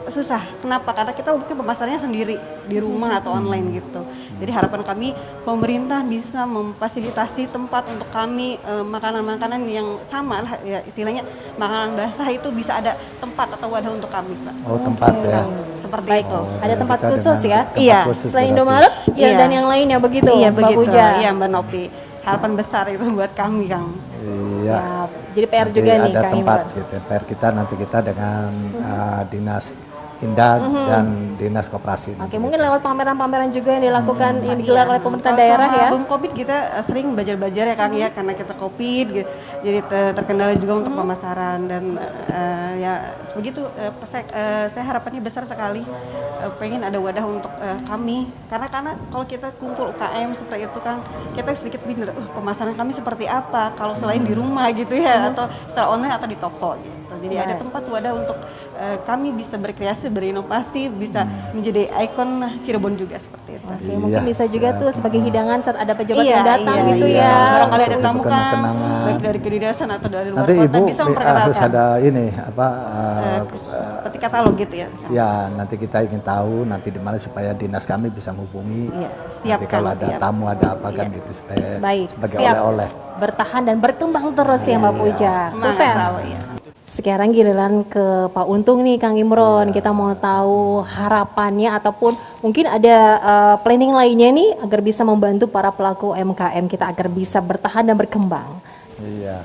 susah. Kenapa? Karena kita mungkin pemasarannya sendiri di rumah atau online gitu. Jadi harapan kami pemerintah bisa memfasilitasi tempat untuk kami makanan-makanan yang sama lah ya istilahnya makanan basah itu bisa ada tempat atau wadah untuk kami Pak. Oh tempat ya. Seperti baik, itu. Ada tempat khusus ya? Iya. Selain Indomaret ya, dan yang lainnya begitu Iya Mbak begitu. Puja. Iya Mbak Nopi. Harapan besar itu buat kami Kang. Iya. Siap. Jadi PR juga nih ada Kang tempat Imron. gitu. PR kita nanti kita dengan dinas Indah dan Dinas Koperasi. Oke, mungkin lewat pameran-pameran juga yang dilakukan, yang digelar oleh pemerintah daerah ya. Sebelum Covid kita sering belajar-belajar ya Kang ya, karena kita Covid, jadi terkendala juga untuk pemasaran dan ya begitu. Saya harapannya besar sekali, pengen ada wadah untuk kami, karena kalau kita kumpul UKM seperti itu Kang, kita sedikit minder, pemasaran kami seperti apa kalau selain di rumah gitu ya, atau secara online atau di toko gitu. Jadi ada tempat wadah untuk kami bisa berkreasi, berinovasi, bisa menjadi ikon Cirebon juga seperti itu. Oke, mungkin bisa juga tuh sebagai hidangan saat ada pejabat yang datang gitu ya. Barangkali ada tamu Kang, baik dari kedinasan atau dari luar nanti kota Ibu bisa memperkenalkan. harus ada ini seperti katalog gitu ya. Ya, nanti kita ingin tahu nanti di mana supaya dinas kami bisa menghubungi. Iya, siap nanti kalau ada tamu ada apa kan gitu supaya sebagai oleh-oleh. Bertahan dan berkembang terus ya Mbak Puja. Sukses. Sekarang giliran ke Pak Untung nih Kang Imron, kita mau tahu harapannya ataupun mungkin ada planning lainnya nih agar bisa membantu para pelaku UMKM kita agar bisa bertahan dan berkembang. Iya.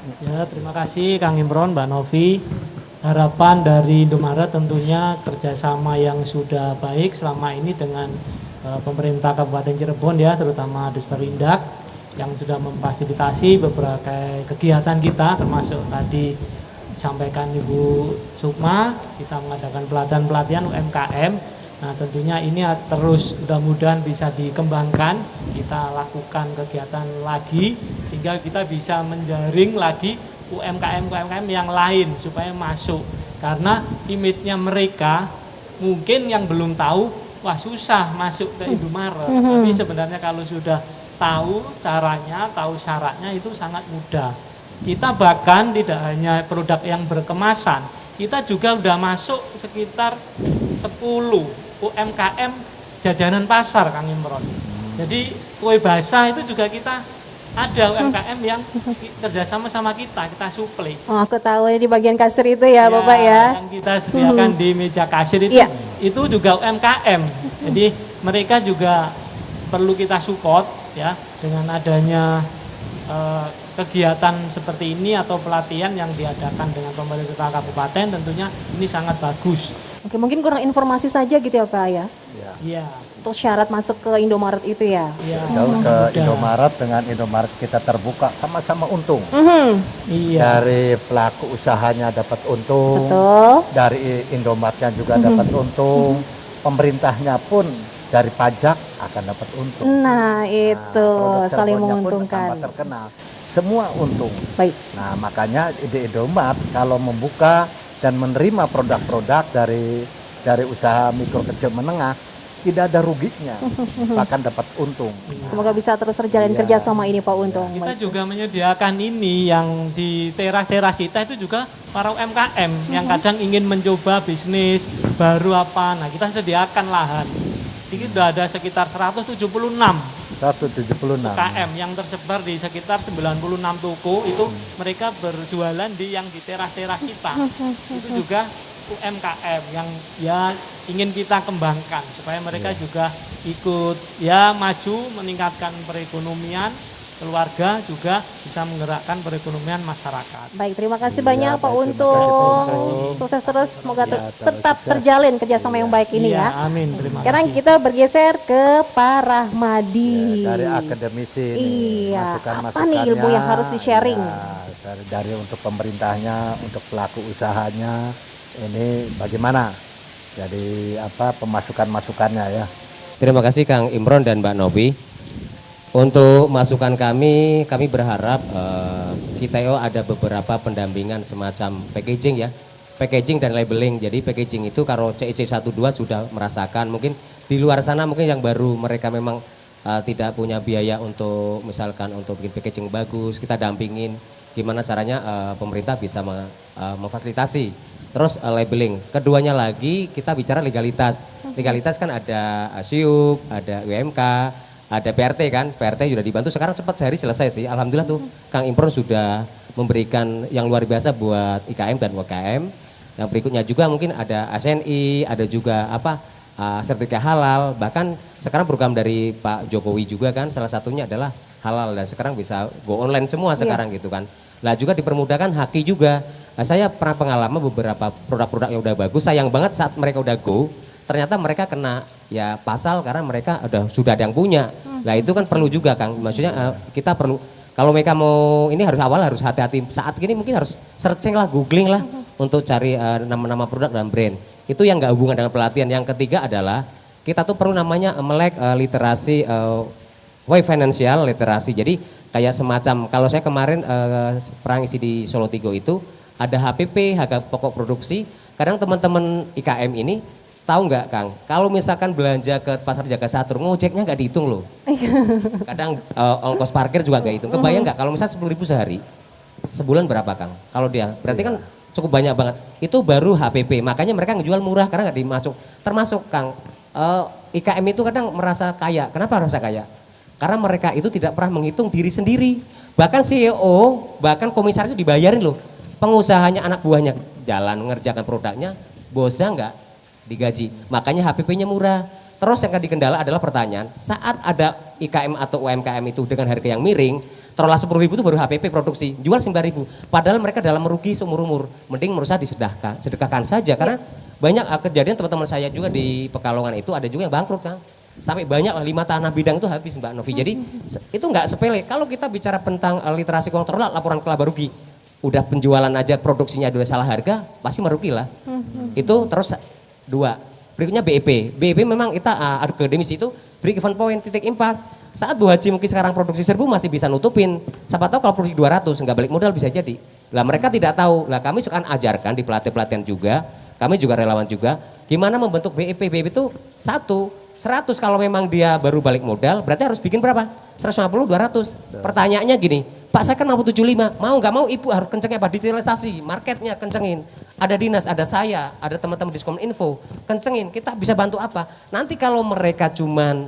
Ya, terima kasih Kang Imron, Mbak Novi. Harapan dari Indomaret tentunya kerjasama yang sudah baik selama ini dengan pemerintah Kabupaten Cirebon ya, terutama Disperindak yang sudah memfasilitasi beberapa kegiatan kita, termasuk tadi disampaikan Ibu Sukma, kita mengadakan pelatihan UMKM. Nah tentunya ini terus mudah-mudahan bisa dikembangkan, kita lakukan kegiatan lagi sehingga kita bisa menjaring lagi UMKM yang lain supaya masuk. Karena image-nya mereka mungkin yang belum tahu, wah susah masuk ke Indomaret. Tapi sebenarnya kalau sudah tahu caranya, tahu syaratnya itu sangat mudah. Kita bahkan tidak hanya produk yang berkemasan, kita juga udah masuk sekitar 10 UMKM jajanan pasar Kang Imron. Jadi kue basah itu juga kita ada UMKM yang kerjasama sama kita suplai. Oh aku tahu ini di bagian kasir itu ya Bapak ya. Yang kita sediakan di meja kasir itu juga UMKM. Jadi mereka juga perlu kita support ya dengan adanya kegiatan seperti ini atau pelatihan yang diadakan dengan pemerintah kabupaten, tentunya ini sangat bagus. Oke, mungkin kurang informasi saja gitu ya Pak ya? Iya. Untuk syarat masuk ke Indomaret itu ya? Iya. Jauh ke Indomaret, dengan Indomaret kita terbuka sama-sama untung. Iya. Dari pelaku usahanya dapat untung, betul. Dari Indomaretnya juga dapat untung, pemerintahnya pun dari pajak akan dapat untung. Nah itu saling Cirebonnya menguntungkan. pun tambah terkenal, semua untung. Baik. Nah makanya ide Indomaret kalau membuka dan menerima produk-produk dari usaha mikro kecil menengah tidak ada ruginya, bahkan dapat untung. Semoga bisa terus terjalin kerjasama ini Pak Untung. Kita juga menyediakan ini yang di teras-teras kita itu juga para UMKM yang kadang ingin mencoba bisnis baru apa. Nah kita sediakan lahan. Ini sudah ada sekitar 176 UMKM yang tersebar di sekitar 96 toko itu mereka berjualan yang di teras-teras kita. Itu juga UMKM yang ya ingin kita kembangkan supaya mereka juga ikut ya maju meningkatkan perekonomian keluarga, juga bisa menggerakkan perekonomian masyarakat. Baik, terima kasih banyak Pak Untung. Sukses terus, semoga tetap terjalin kerjasama yang baik ini ya. Amin. Terima Sekarang kasih. kita bergeser ke Pak Rahmadi. Dari akademisi Iya. masukan-masukannya. Apa nih ilmu yang harus di-sharing? Dari untuk pemerintahnya, untuk pelaku usahanya, ini bagaimana? Jadi pemasukan-masukannya ya. Terima kasih Kang Imron dan Mbak Novi. Untuk masukan kami berharap kita ada beberapa pendampingan semacam packaging ya. Packaging dan labeling. Jadi packaging itu kalau CEC 12 sudah merasakan, mungkin di luar sana mungkin yang baru mereka memang tidak punya biaya untuk misalkan untuk bikin packaging bagus, kita dampingin gimana caranya pemerintah bisa memfasilitasi. Terus labeling. Keduanya lagi kita bicara legalitas. Legalitas kan ada SIUP, ada UMK, ada PRT kan, PRT sudah dibantu, sekarang cepat sehari selesai sih, alhamdulillah tuh Kang Imron sudah memberikan yang luar biasa buat IKM dan UKM. Yang berikutnya juga mungkin ada ASNI, ada juga sertifikat halal, bahkan sekarang program dari Pak Jokowi juga kan, salah satunya adalah halal dan sekarang bisa go online semua sekarang gitu kan. Nah juga dipermudahkan Haki juga, saya pernah pengalaman beberapa produk-produk yang udah bagus, sayang banget saat mereka udah go, ternyata mereka kena ya pasal karena mereka sudah ada yang punya. Nah itu kan perlu juga Kang, maksudnya kita perlu, kalau mereka mau ini harus hati-hati, saat ini mungkin harus searching lah, googling lah untuk cari nama-nama produk dan brand. Itu yang nggak hubungan dengan pelatihan. Yang ketiga adalah kita tuh perlu namanya melek literasi, financial literasi. Jadi kayak semacam, kalau saya kemarin pernah ngisi di Solo Tigo itu ada HPP, harga pokok produksi. Kadang teman-teman IKM ini tahu nggak Kang, kalau misalkan belanja ke pasar Jaga Satur, ngojeknya nggak dihitung loh. Kadang ongkos parkir juga nggak dihitung. Kebayang nggak kalau misalnya 10.000 sehari, sebulan berapa Kang? Kalau dia, berarti kan cukup banyak banget. Itu baru HPP, makanya mereka ngejual murah karena nggak dimasuk. Termasuk Kang, IKM itu kadang merasa kaya. Kenapa merasa kaya? Karena mereka itu tidak pernah menghitung diri sendiri. Bahkan CEO, bahkan komisaris itu dibayarin loh. Pengusahanya, anak buahnya jalan mengerjakan produknya, bosnya nggak digaji, makanya HPP-nya murah. Terus yang jadi kendala adalah pertanyaan, saat ada IKM atau UMKM itu dengan harga yang miring, Taruhlah 10.000 itu baru HPP produksi, jual 9.000. Padahal mereka dalam merugi seumur umur. Mending menurut saya sedekahkan saja karena banyak kejadian teman-teman saya juga di Pekalongan itu ada juga yang bangkrut Kang. Sampai banyak lah 5 tanah bidang itu habis Mbak Novi. Jadi itu nggak sepele. Kalau kita bicara tentang literasi keuangan, taruhlah laporan kelaba rugi. Udah penjualan aja produksinya udah salah harga, pasti merugi lah. Itu terus 2. Berikutnya BEP. BEP memang kita akademisi itu break even point, titik impas. Saat Bu Haji mungkin sekarang produksi 1.000 masih bisa nutupin. Siapa tahu kalau produksi 200 nggak balik modal bisa jadi. Lah mereka tidak tahu. Lah kami suka ajarkan di pelatihan juga. Kami juga relawan juga. Gimana membentuk BEP. BEP itu 100 kalau memang dia baru balik modal berarti harus bikin berapa? 150, 200. Pertanyaannya gini, Pak saya kan mampu 75, mau nggak mau ibu harus kencengin apa? Digitalisasi, marketnya kencengin. Ada dinas, ada saya, ada teman-teman Diskominfo, kencengin, kita bisa bantu apa? Nanti kalau mereka cuman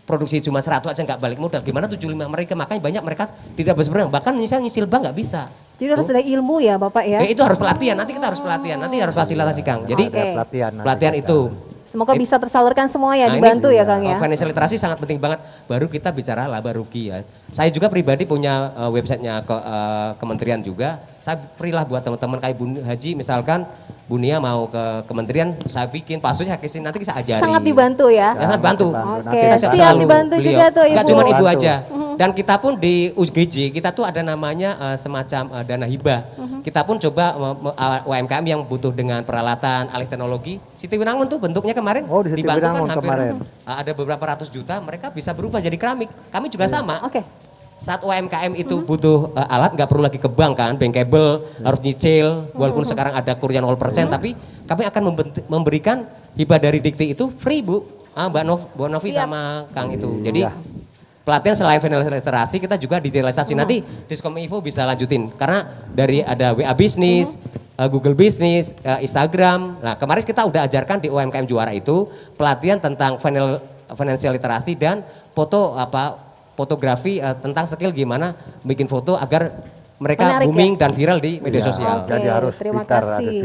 produksi cuma 100 aja nggak balik modal, gimana 75 mereka? Makanya banyak mereka tidak berseberang, bahkan misalnya nyicil bank nggak bisa. Jadi harus ada ilmu ya Bapak ya? Itu harus pelatihan, nanti kita harus pelatihan, nanti harus fasilitasi Kang. Jadi pelatihan itu. Semoga bisa tersalurkan semua ya, dibantu ya Kang ya. Financial literasi sangat penting banget. Baru kita bicara laba rugi ya. Saya juga pribadi punya websitenya kementerian juga. Saya free lah buat teman-teman kayak Bu Haji misalkan Bu Nia mau ke kementerian, saya bikin password, saya kasih nanti saya ajari. Sangat dibantu ya. Sangat bantu. Oke, siap dibantu juga tuh Ibu. Gak cuma itu aja. Dan kita pun di UGJ, kita tuh ada namanya semacam dana hibah. Kita pun coba UMKM yang butuh dengan peralatan, alih teknologi. Siti Winangun tuh bentuknya kemarin dibantu kan hampir ada beberapa ratus juta, mereka bisa berubah jadi keramik. Kami juga sama. Saat UMKM itu butuh alat, nggak perlu lagi ke bank kan, bankable, harus nyicil, walaupun sekarang ada kurnya 0%, tapi kami akan memberikan hibah dari Dikti itu free Bu, Mbak Novi sama Kang itu. Jadi pelatihan selain financial literasi kita juga digitalisasi. Nanti Diskominfo bisa lanjutin karena dari ada WA bisnis, Google Bisnis, Instagram. Nah kemarin kita udah ajarkan di UMKM Juara itu pelatihan tentang financial literasi dan fotografi tentang skill gimana bikin foto agar mereka booming dan viral di media sosial. Jadi harus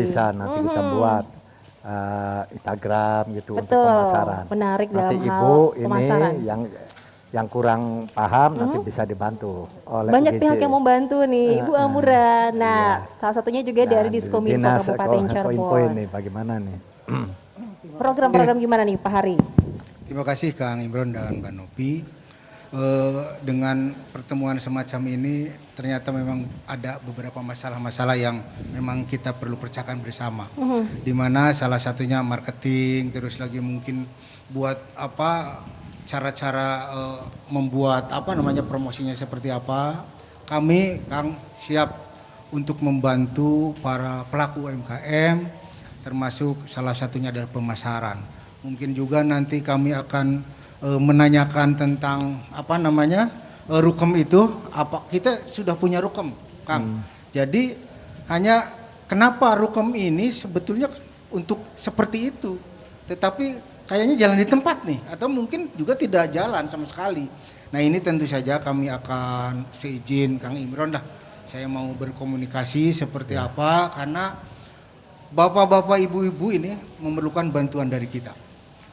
bisa nanti kita buat Instagram gitu untuk pemasaran. Menarik nanti dalam Ibu hal pemasaran. Ini yang kurang paham nanti bisa dibantu oleh banyak UGJ. pihak yang membantu nih Ibu Amura. Nah salah satunya juga dari Diskominfo Kabupaten Cirebon. Ini bagaimana nih? Program-program gimana nih Pak Hari? Terima kasih Kang Imron dan Mbak Novi. Dengan pertemuan semacam ini ternyata memang ada beberapa masalah-masalah yang memang kita perlu pecahkan bersama. Di mana salah satunya marketing, terus lagi mungkin buat cara-cara membuat promosinya seperti apa. Kami Kang siap untuk membantu para pelaku UMKM, termasuk salah satunya adalah pemasaran. Mungkin juga nanti kami akan menanyakan tentang rukem itu, kita sudah punya rukem Kang. Jadi hanya kenapa rukem ini sebetulnya untuk seperti itu, tetapi kayaknya jalan di tempat nih, atau mungkin juga tidak jalan sama sekali. Nah ini tentu saja kami akan seizin Kang Imron saya mau berkomunikasi seperti apa, karena bapak-bapak ibu-ibu ini memerlukan bantuan dari kita.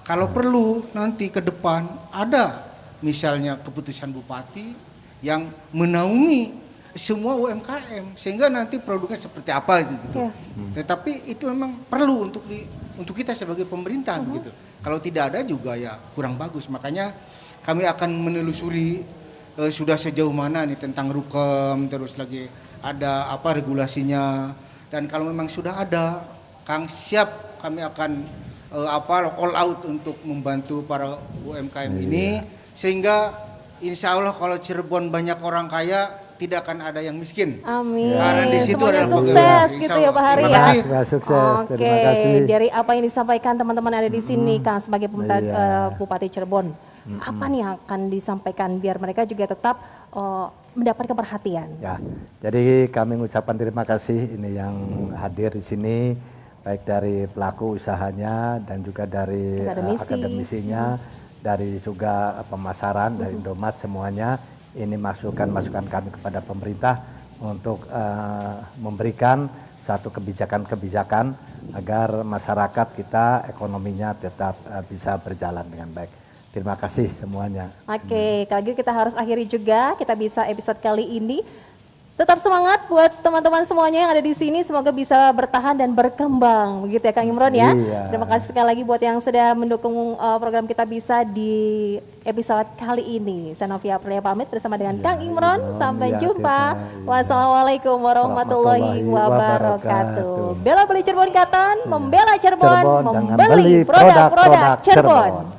Kalau perlu nanti ke depan ada misalnya keputusan bupati yang menaungi semua UMKM sehingga nanti produknya seperti apa gitu. Tetapi itu memang perlu untuk kita sebagai pemerintah gitu. Kalau tidak ada juga ya kurang bagus. Makanya kami akan menelusuri sudah sejauh mana nih tentang rukem, terus lagi ada regulasinya, dan kalau memang sudah ada, Kang siap kami akan all out untuk membantu para UMKM ini, sehingga insya Allah kalau Cirebon banyak orang kaya tidak akan ada yang miskin. Amin. Karena di situ semuanya ada sukses gitu ya Pak Hari ya. Sukses. Terima kasih. Dari apa yang disampaikan teman-teman ada di sini Kang sebagai pemerintah Bupati Cirebon, apa nih yang akan disampaikan biar mereka juga tetap mendapatkan perhatian? Ya, jadi kami mengucapkan terima kasih ini yang hadir di sini, baik dari pelaku usahanya dan juga dari akademisinya, dari juga pemasaran, dari Indomat semuanya. Ini masukan-masukan kami kepada pemerintah untuk memberikan satu kebijakan-kebijakan agar masyarakat kita ekonominya tetap bisa berjalan dengan baik. Terima kasih semuanya. Oke, kalau gitu kita harus akhiri juga, kita bisa episode kali ini. Tetap semangat buat teman-teman semuanya yang ada di sini, semoga bisa bertahan dan berkembang, begitu ya Kang Imron ya. Iya. Terima kasih sekali lagi buat yang sudah mendukung program Kita Bisa di episode kali ini. Saya Novia Aprilia pamit bersama dengan Kang Imron. Sampai jumpa. Wassalamualaikum warahmatullahi wabarakatuh. Bela beli Cirebon Katon, membela Cirebon, membeli produk-produk Cirebon.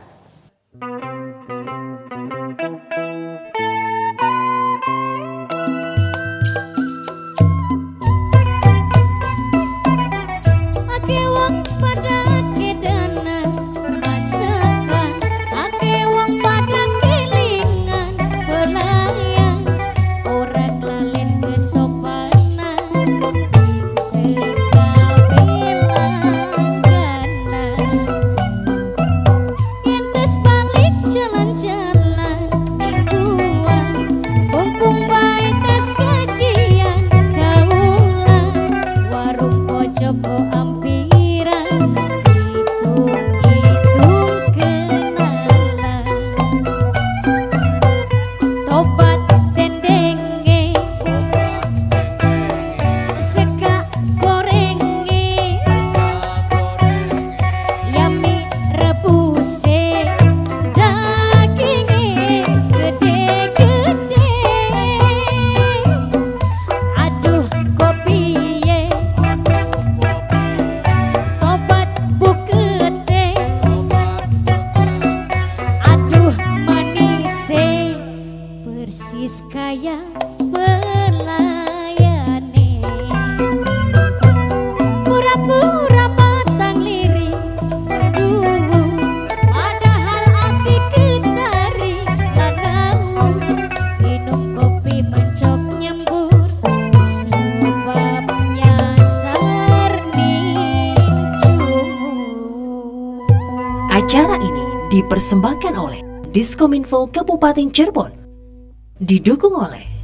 Acara ini dipersembahkan oleh Diskominfo Kabupaten Cirebon, didukung oleh